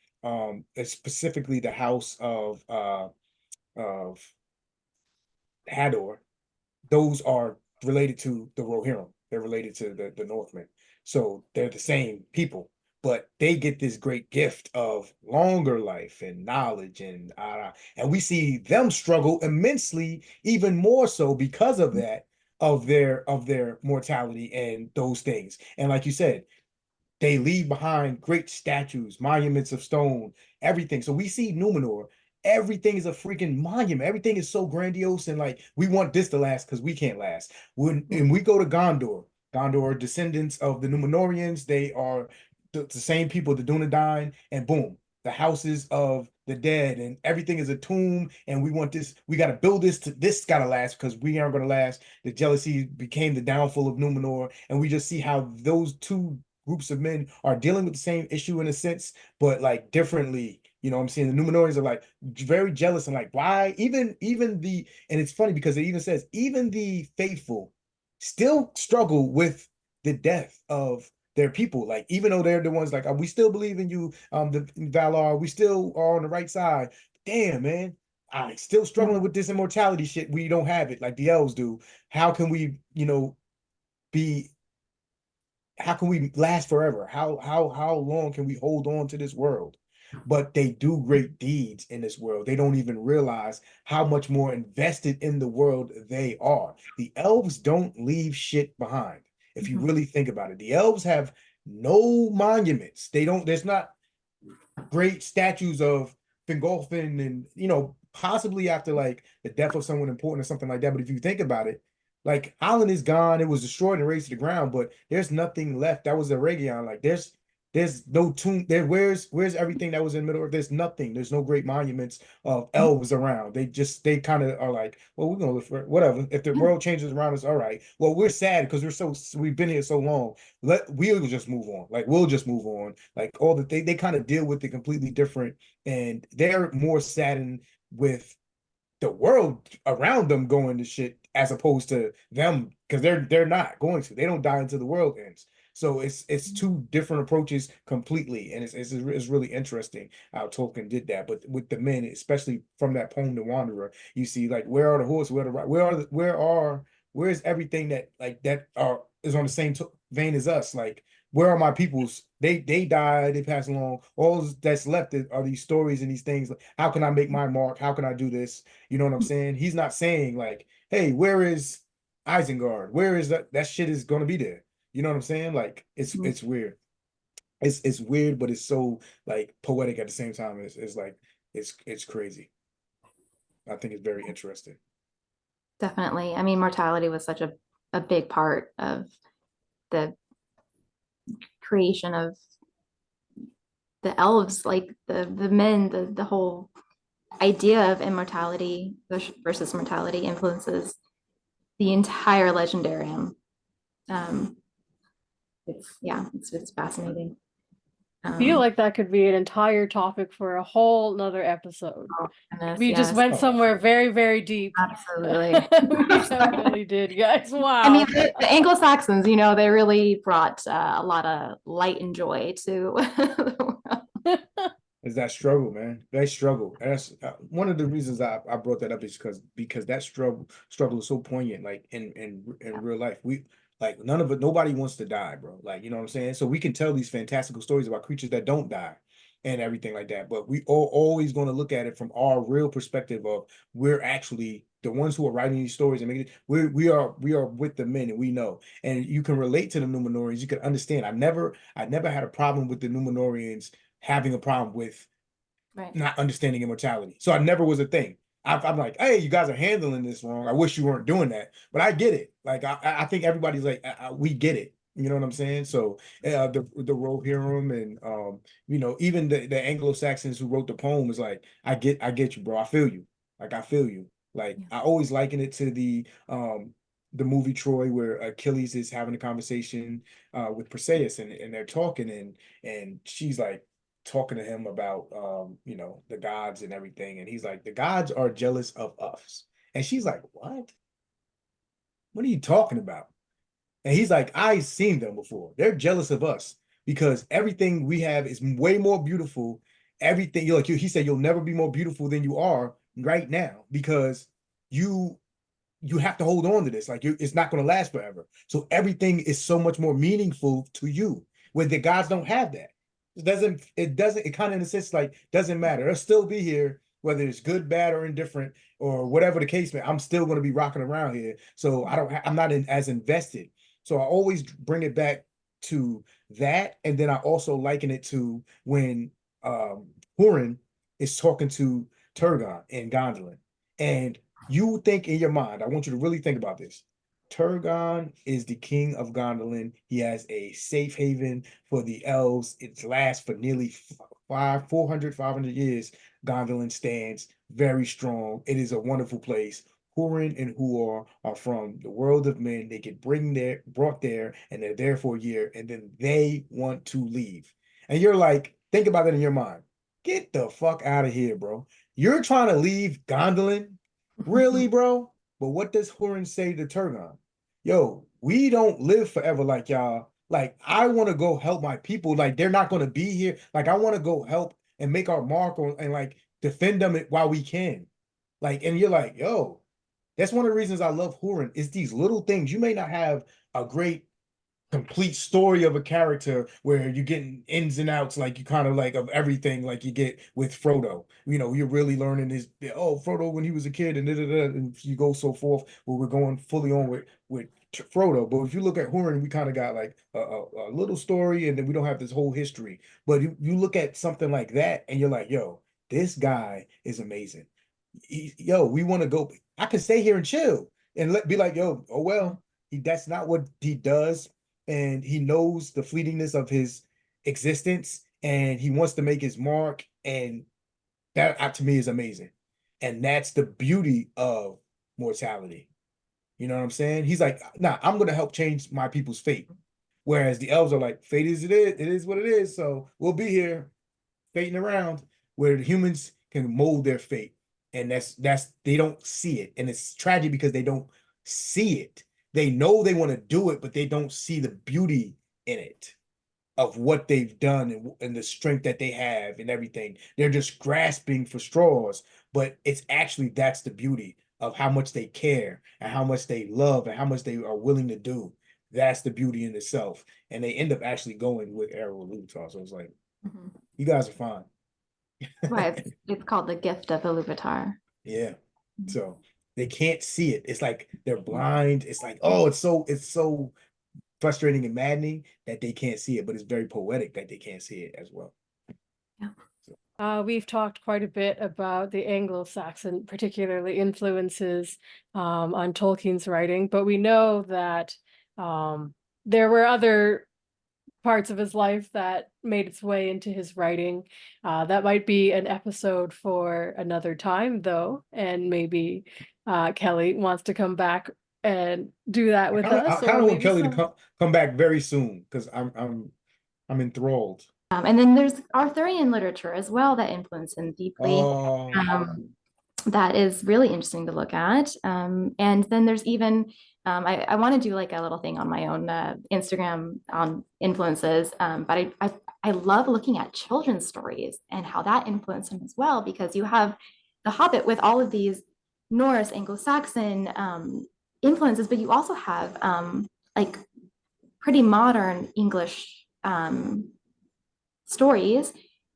specifically the house of Hador, those are related to the Rohirrim. They're related to the Northmen. So they're the same people, but they get this great gift of longer life and knowledge, and we see them struggle immensely, even more so because of that, of their mortality and those things. And like you said, they leave behind great statues, monuments of stone, everything. So we see Numenor. Everything is a freaking monument. Everything is so grandiose, and like we want this to last because we can't last. When we go to Gondor, Gondor are descendants of the Numenorians. They are the same people, the Dunedain, and boom, the houses of the dead, and everything is a tomb. And we want this. We got to build this. This got to last because we aren't going to last. The jealousy became the downfall of Numenor, and we just see how those two groups of men are dealing with the same issue in a sense, but like differently. You know what I'm saying? The Numenorians are like very jealous and like, why? Even the, and it's funny because it even says even the faithful still struggle with the death of their people. Like, even though they're the ones like, we still believe in you, the Valar, we still are on the right side. Damn, man. I still struggling with this immortality shit. We don't have it like the elves do. How can we, be how can we last forever? How long can we hold on to this world? But they do great deeds in this world. They don't even realize how much more invested in the world they are. The elves don't leave shit behind. If you really think about it, the elves have no monuments. There's not great statues of Fingolfin, and possibly after like the death of someone important or something like that. But if you think about it, like Holland is gone, it was destroyed and razed to the ground, but there's nothing left. That was a Region. Like there's no tomb there. Where's everything that was in Middle Earth? There's nothing. There's no great monuments of elves around. They kind of are like, well, we're gonna live for whatever. If the world changes around us, all right. Well, we're sad because we've been here so long. We'll just move on. Like we'll just move on. Like all they kind of deal with it completely different, and they're more saddened with the world around them going to shit as opposed to them, because they're not going to. They don't die until the world ends. So it's two different approaches completely, and it's really interesting how Tolkien did that. But with the men, especially from that poem, The Wanderer, you see like, where are the horses? Where's everything that like that are is on the same vein as us? Like, where are my peoples? They died, they passed along. All that's left are these stories and these things. Like, how can I make my mark? How can I do this? You know what I'm saying? He's not saying like, hey, where is Isengard? Where is that shit is gonna be there? You know what I'm saying? Like it's weird. It's weird, but it's so like poetic at the same time. It's like it's crazy. I think it's very interesting. Definitely. I mean, mortality was such a big part of the creation of the elves, like the men, the whole idea of immortality versus mortality influences the entire legendarium. It's fascinating. I feel like that could be an entire topic for a whole nother episode. Goodness, We just yes, went somewhere very, very deep. absolutely. We definitely did, guys. Wow. I mean, the Anglo-Saxons, they really brought a lot of light and joy to the world. Is that struggle, man? They struggle. And that's one of the reasons I brought that up, is because that struggle is so poignant. Like in real life, we like nobody wants to die, bro. Like, you know what I'm saying? So we can tell these fantastical stories about creatures that don't die and everything like that. But we are always going to look at it from our real perspective of, we're actually the ones who are writing these stories and making it. We are with the men, and we know. And you can relate to the Numenorians. You can understand. I never had a problem with the Numenorians having a problem with not understanding immortality. So I never was a thing. I'm like, hey, you guys are handling this wrong. I wish you weren't doing that, but I get it. Like I think everybody's like, we get it. You know what I'm saying? So the Rohirrim and even the Anglo-Saxons who wrote the poem is like, I get you, bro. I feel you. Like I feel you. Like I always liken it to the movie Troy, where Achilles is having a conversation with Perseus, and they're talking, and she's like talking to him about the gods and everything, and he's like, the gods are jealous of us, and she's like, what are you talking about? And he's like, I've seen them before. They're jealous of us because everything we have is way more beautiful. Everything you're like he said, you'll never be more beautiful than you are right now because you you have to hold on to this. Like it's not going to last forever. So everything is so much more meaningful to you. Where the gods don't have that. It kind of in a sense like doesn't matter. They'll still be here, whether it's good, bad, or indifferent, or whatever the case may. I'm still going to be rocking around here. So I'm not as invested. So I always bring it back to that. And then I also liken it to when Hurin is talking to Turgon in Gondolin. And you think in your mind, I want you to really think about this. Turgon is the king of Gondolin. He has a safe haven for the elves. It lasts for nearly 500 years. Gondolin stands very strong. It is a wonderful place. Hurin and Huor are from the world of men. They get brought there, and they're there for a year, and then they want to leave. And you're like, think about it in your mind. Get the fuck out of here, bro. You're trying to leave Gondolin? Really, bro? But what does Hurin say to Turgon? Yo, we don't live forever like y'all. Like, I want to go help my people. Like, they're not going to be here. Like, I want to go help and make our mark on and like defend them while we can. Like, and you're like, yo, that's one of the reasons I love Hurin is these little things. You may not have a great complete story of a character where you're getting ins and outs, like you kind of like of everything, like you get with Frodo. You know, you're really learning his Frodo when he was a kid, and and you go so forth. Where we're going fully on with Frodo. But if you look at Hurin, we kind of got like a little story, and then we don't have this whole history. But you look at something like that, and you're like, yo, this guy is amazing. Yo, we want to go. I could stay here and chill and be like, yo, oh well. That's not what he does, and he knows the fleetingness of his existence, and he wants to make his mark, and that to me is amazing. And that's the beauty of mortality. You know what I'm saying? He's like, nah, I'm gonna help change my people's fate. Whereas the elves are like, fate is it is what it is. So we'll be here fating around where the humans can mold their fate. And that's they don't see it. And it's tragic because they don't see it. They know they want to do it, but they don't see the beauty in it of what they've done and the strength that they have and everything. They're just grasping for straws, but it's actually that's the beauty of how much they care and how much they love and how much they are willing to do. That's the beauty in itself. And they end up actually going with Arrow Iluvatar. So it's like, you guys are fine. Right. It's called the gift of Iluvatar. Yeah. So they can't see it. It's like they're blind. It's like, oh, it's so frustrating and maddening that they can't see it, but it's very poetic that they can't see it as well. Yeah. We've talked quite a bit about the Anglo-Saxon, particularly influences on Tolkien's writing, but we know that there were other parts of his life that made its way into his writing. That might be an episode for another time, though, and maybe Kelly wants to come back and do that with us. I kind of want Kelly to come back very soon because I'm enthralled. And then there's Arthurian literature as well that influenced him deeply. That is really interesting to look at. And then there's even I want to do like a little thing on my own Instagram on influences, but I love looking at children's stories and how that influenced him as well, because you have The Hobbit with all of these Norse, Anglo-Saxon influences, but you also have like pretty modern English stories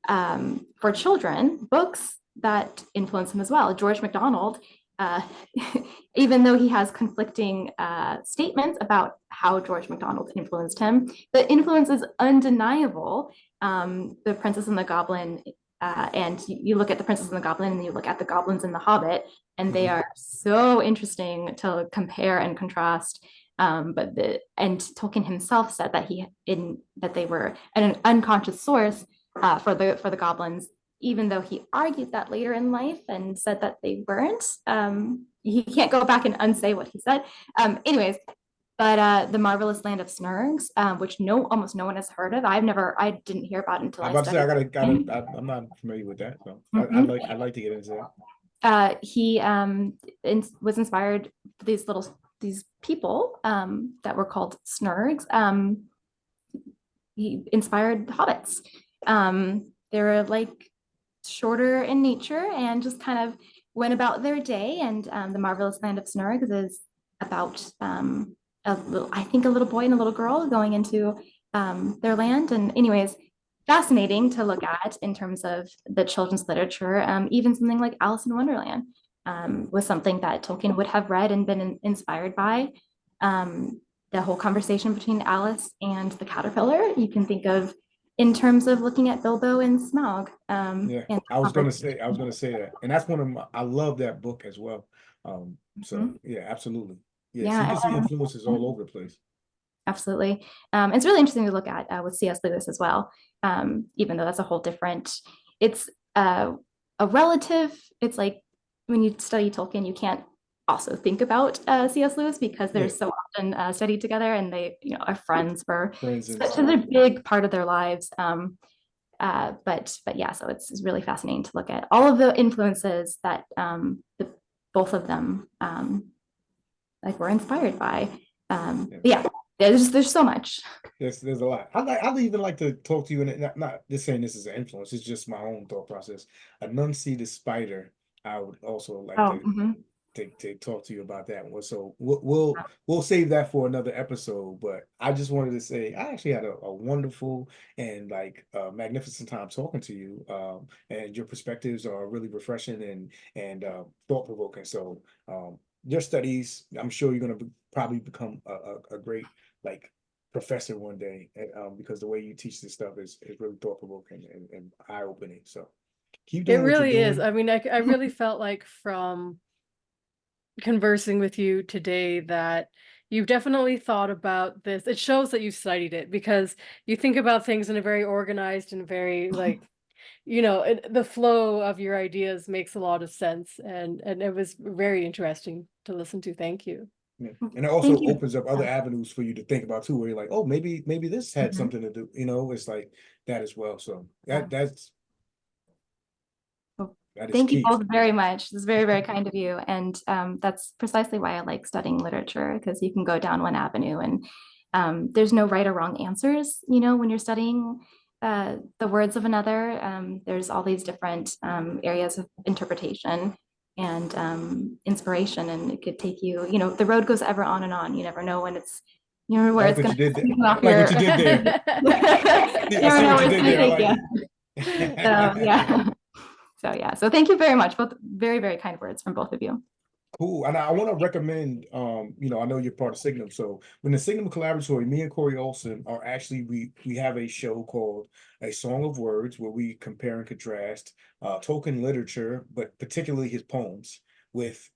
for children, books that influence him as well. George MacDonald, even though he has conflicting statements about how George MacDonald influenced him, the influence is undeniable. The Princess and the Goblin, and you look at the Princess and the Goblin and you look at the goblins in the Hobbit, and they are so interesting to compare and contrast. And Tolkien himself said that that they were an unconscious source for the goblins, even though he argued that later in life and said that they weren't. He can't go back and unsay what he said. Anyways, but The Marvelous Land of Snurgs, which almost no one has heard of. I didn't hear about it until I'm about to say I'm not familiar with that, so I'd like to get into that. He was inspired. These little these people that were called Snurgs. He inspired hobbits. They were like shorter in nature and just kind of went about their day. And the Marvelous Land of Snurgs is about I think a little boy and a little girl going into their land. And anyways, fascinating to look at in terms of the children's literature. Even something like Alice in Wonderland was something that Tolkien would have read and been inspired by. The whole conversation between Alice and the caterpillar, you can think of in terms of looking at Bilbo and Smaug. Yeah, I was gonna say that, and that's one of my. I love that book as well. So yeah, absolutely. Yeah, so you can see influences all over the place. Absolutely. It's really interesting to look at with C.S. Lewis as well, even though that's a whole different, it's a relative, it's like when you study Tolkien, you can't also think about C.S. Lewis because they're so often studied together and they are friends for such a big part of their lives. But yeah, so it's really fascinating to look at all of the influences that both of them like were inspired by. Yeah, there's so much. There's a lot. I'd even like to talk to you, and not just saying this is an influence. It's just my own thought process. Anansi the spider. I would also like to talk to you about that one. So we'll save that for another episode. But I just wanted to say I actually had a wonderful and like magnificent time talking to you. And your perspectives are really refreshing and thought provoking. So your studies, I'm sure you're going to probably become a great like professor one day, because the way you teach this stuff is really thought provoking and eye opening. So keep doing It what you're really doing. is. I mean, I really felt like from conversing with you today that you've definitely thought about this. It shows that you've studied it because you think about things in a very organized and very like, the flow of your ideas makes a lot of sense. And it was very interesting to listen to. Thank you. Yeah. And it also opens up other avenues for you to think about too, where you're like, oh, maybe this had something to do, it's like that as well. So that's Thank you key. both very much. It's very, very kind of you. And that's precisely why I like studying literature, because you can go down one avenue and there's no right or wrong answers, when you're studying the words of another. There's all these different areas of interpretation and inspiration, and it could take you, the road goes ever on and on. You never know when it's, where like it's going to like what you did there. You never know where it's going to take you. So yeah. So yeah, so thank you very much. Both very, very kind words from both of you. Cool. And I want to recommend, I know you're part of Signum. So when the Signum Collaboratory, me and Corey Olson are actually, we have a show called A Song of Words where we compare and contrast Tolkien literature, but particularly his poems with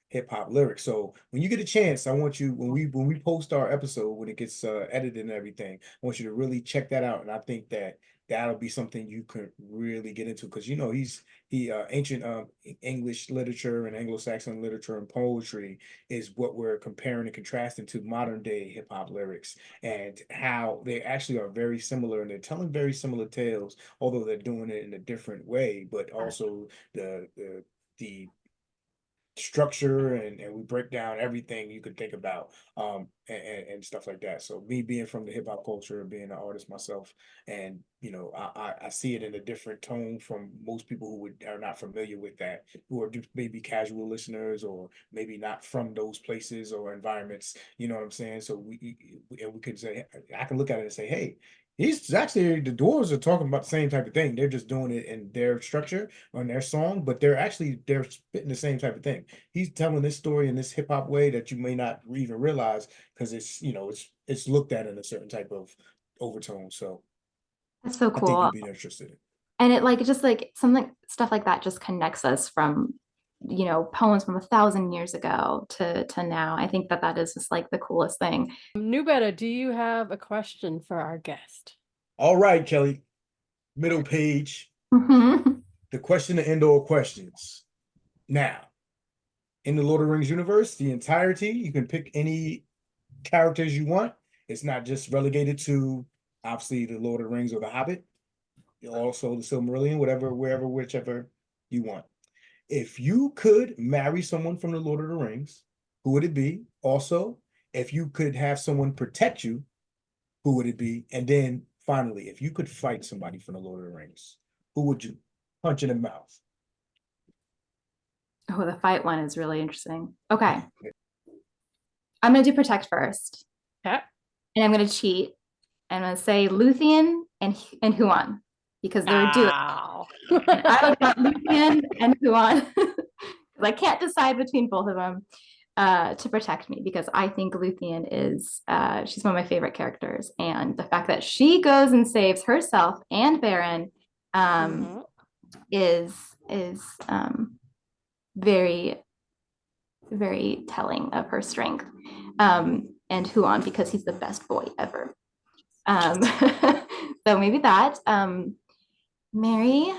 hip hop lyrics. So when you get a chance, I want you, when we post our episode, when it gets edited and everything, I want you to really check that out. And I think that'll be something you could really get into, because he ancient English literature and Anglo-Saxon literature and poetry is what we're comparing and contrasting to modern day hip hop lyrics, and how they actually are very similar and they're telling very similar tales, although they're doing it in a different way. But also the structure and we break down everything you could think about and stuff like that. So me being from the hip hop culture, being an artist myself, and I see it in a different tone from most people who are not familiar with that, who are just maybe casual listeners or maybe not from those places or environments. You know what I'm saying? So we could say, I can look at it and say, hey, he's actually, the Doors are talking about the same type of thing. They're just doing it in their structure on their song, but they're spitting the same type of thing. He's telling this story in this hip hop way that you may not even realize, because it's it's looked at in a certain type of overtone. So that's so I think cool. you'd be interested in. And it just like stuff like that just connects us from poems from 1,000 years ago to now. I think that is just like the coolest thing. Nubeta, do you have a question for our guest? All right, Kelly, middle page. The question to end all questions. Now, in the Lord of the Rings universe, the entirety, you can pick any characters you want. It's not just relegated to obviously the Lord of the Rings or the Hobbit. Also the Silmarillion, whichever you want. If you could marry someone from the Lord of the Rings, who would it be? Also, if you could have someone protect you, who would it be? And then finally, if you could fight somebody from the Lord of the Rings, who would you punch in the mouth? Oh, the fight one is really interesting. Okay. I'm going to do protect first. Okay. And I'm going to cheat. I'm going to say Luthien and Huan because they're a duo. Wow. And I would want Luthien and Huan because I can't decide between both of them to protect me because I think Luthien is, she's one of my favorite characters. And the fact that she goes and saves herself and Baron is very, very telling of her strength. And Huan because he's the best boy ever. So maybe that. Mary,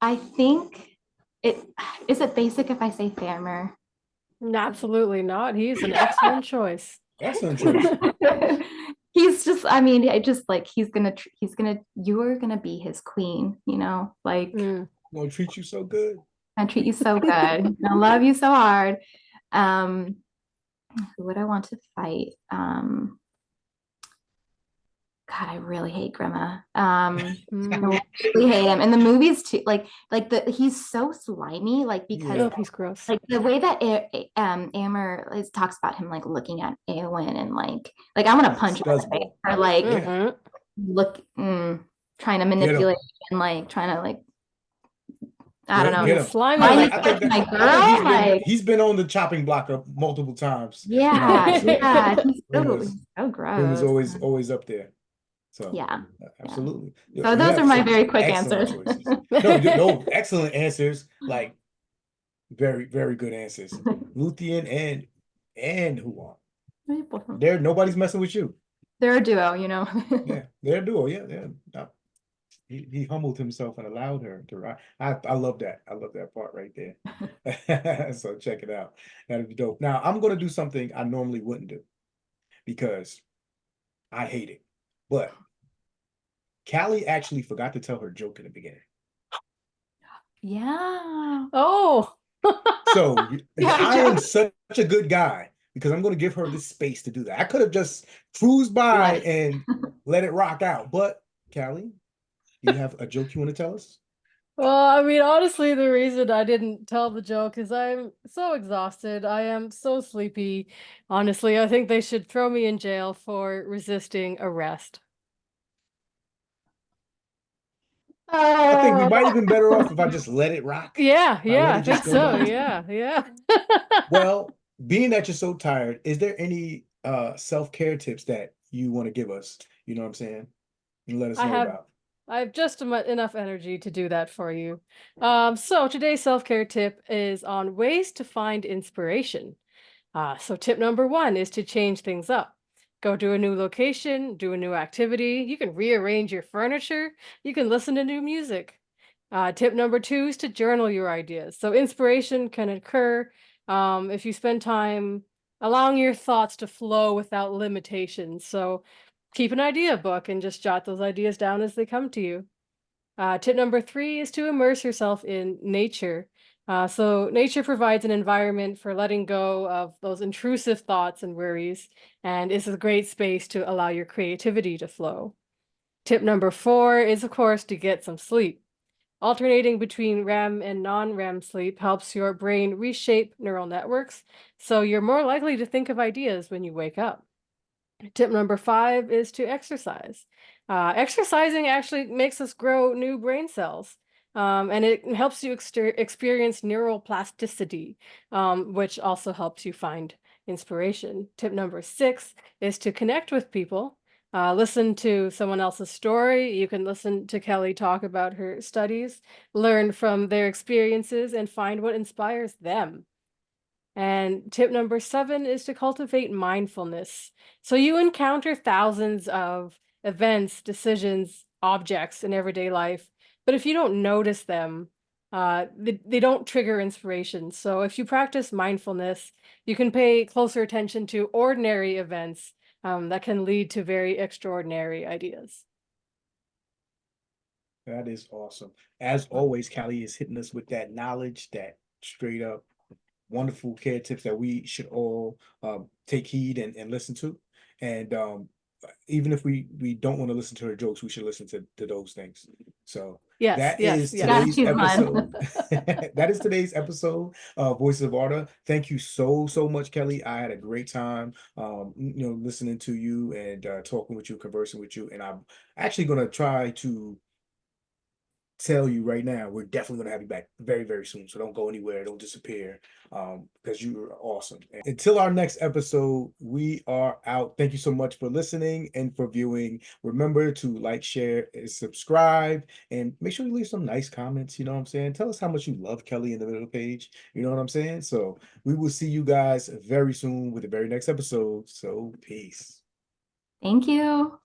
I think is it basic if I say Faramir? Absolutely not. He's an excellent choice. Excellent choice. He's just, I mean, I just like you're gonna be his queen, you know, like Gonna treat you so good. I treat you so good. I love you so hard. Who would I want to fight? God, I really hate Grima. I really hate him. And the movies too, like he's so slimy, like because Oh, he's gross. like the way that Amber talks about him like looking at Eowyn and like I want to punch him in the face or like look trying to manipulate and like trying to like I don't know. Slimy my girl. He's been on the chopping block multiple times. Yeah, yeah. He's so gross. It was always up there. So yeah, absolutely. So those are my very quick answers. No, excellent answers. Like very, very good answers. Luthien and Huan. Nobody's messing with you. They're a duo, you know. Yeah, they're a duo. Yeah. No. He humbled himself and allowed her to ride. I love that. I love that part right there. So check it out. That'd be dope. Now I'm gonna do something I normally wouldn't do because I hate it. But Kali actually forgot to tell her joke in the beginning. Yeah. Oh. So I am such a good guy because I'm going to give her this space to do that. I could have just cruised by and let it rock out. But Kali, you have a joke you want to tell us? Well, I mean, honestly, the reason I didn't tell the joke is I'm so exhausted. I am so sleepy. Honestly, I think they should throw me in jail for resisting arrest. I think we might have been better off if I just let it rock. Yeah, I think so. Yeah. Well, being that you're so tired, is there any self-care tips that you want to give us? You know what I'm saying? And let us know about. I have just enough energy to do that for you. So today's self-care tip is on ways to find inspiration. So tip number 1 is to change things up. Go to a new location, do a new activity. You can rearrange your furniture. You can listen to new music. Tip number 2 is to journal your ideas. So inspiration can occur if you spend time allowing your thoughts to flow without limitations. So keep an idea book and just jot those ideas down as they come to you. Tip number 3 is to immerse yourself in nature. So nature provides an environment for letting go of those intrusive thoughts and worries, and is a great space to allow your creativity to flow. Tip number 4 is, of course, to get some sleep. Alternating between REM and non-REM sleep helps your brain reshape neural networks, so you're more likely to think of ideas when you wake up. Tip number 5 is to exercise. Exercising actually makes us grow new brain cells, and it helps you experience neural plasticity, which also helps you find inspiration. Tip number 6 is to connect with people. Listen to someone else's story. You can listen to Kelly talk about her studies, learn from their experiences, and find what inspires them. And tip number 7 is to cultivate mindfulness. So you encounter thousands of events, decisions, objects in everyday life, but if you don't notice them, they don't trigger inspiration. So if you practice mindfulness, you can pay closer attention to ordinary events that can lead to very extraordinary ideas. That is awesome. As always, Kali is hitting us with that knowledge, that straight up wonderful care tips that we should all take heed and listen to. And even if we don't want to listen to her jokes, we should listen to those things. So Yes, that yes, is yes. today's Gratitude month. episode. That is today's episode of Voices of Arda. Thank you so much, Kelly. I had a great time listening to you and talking with you, conversing with you. And I'm actually gonna try to tell you right now, we're definitely going to have you back very soon. So don't go anywhere, don't disappear, because you are awesome. And until our next episode, we are out. Thank you so much for listening and for viewing. Remember to like, share, and subscribe, and make sure you leave some nice comments. You know what I'm saying? Tell us how much you love Kelly in the middle page. You know what I'm saying? So we will see you guys very soon with the very next episode. So peace. Thank you.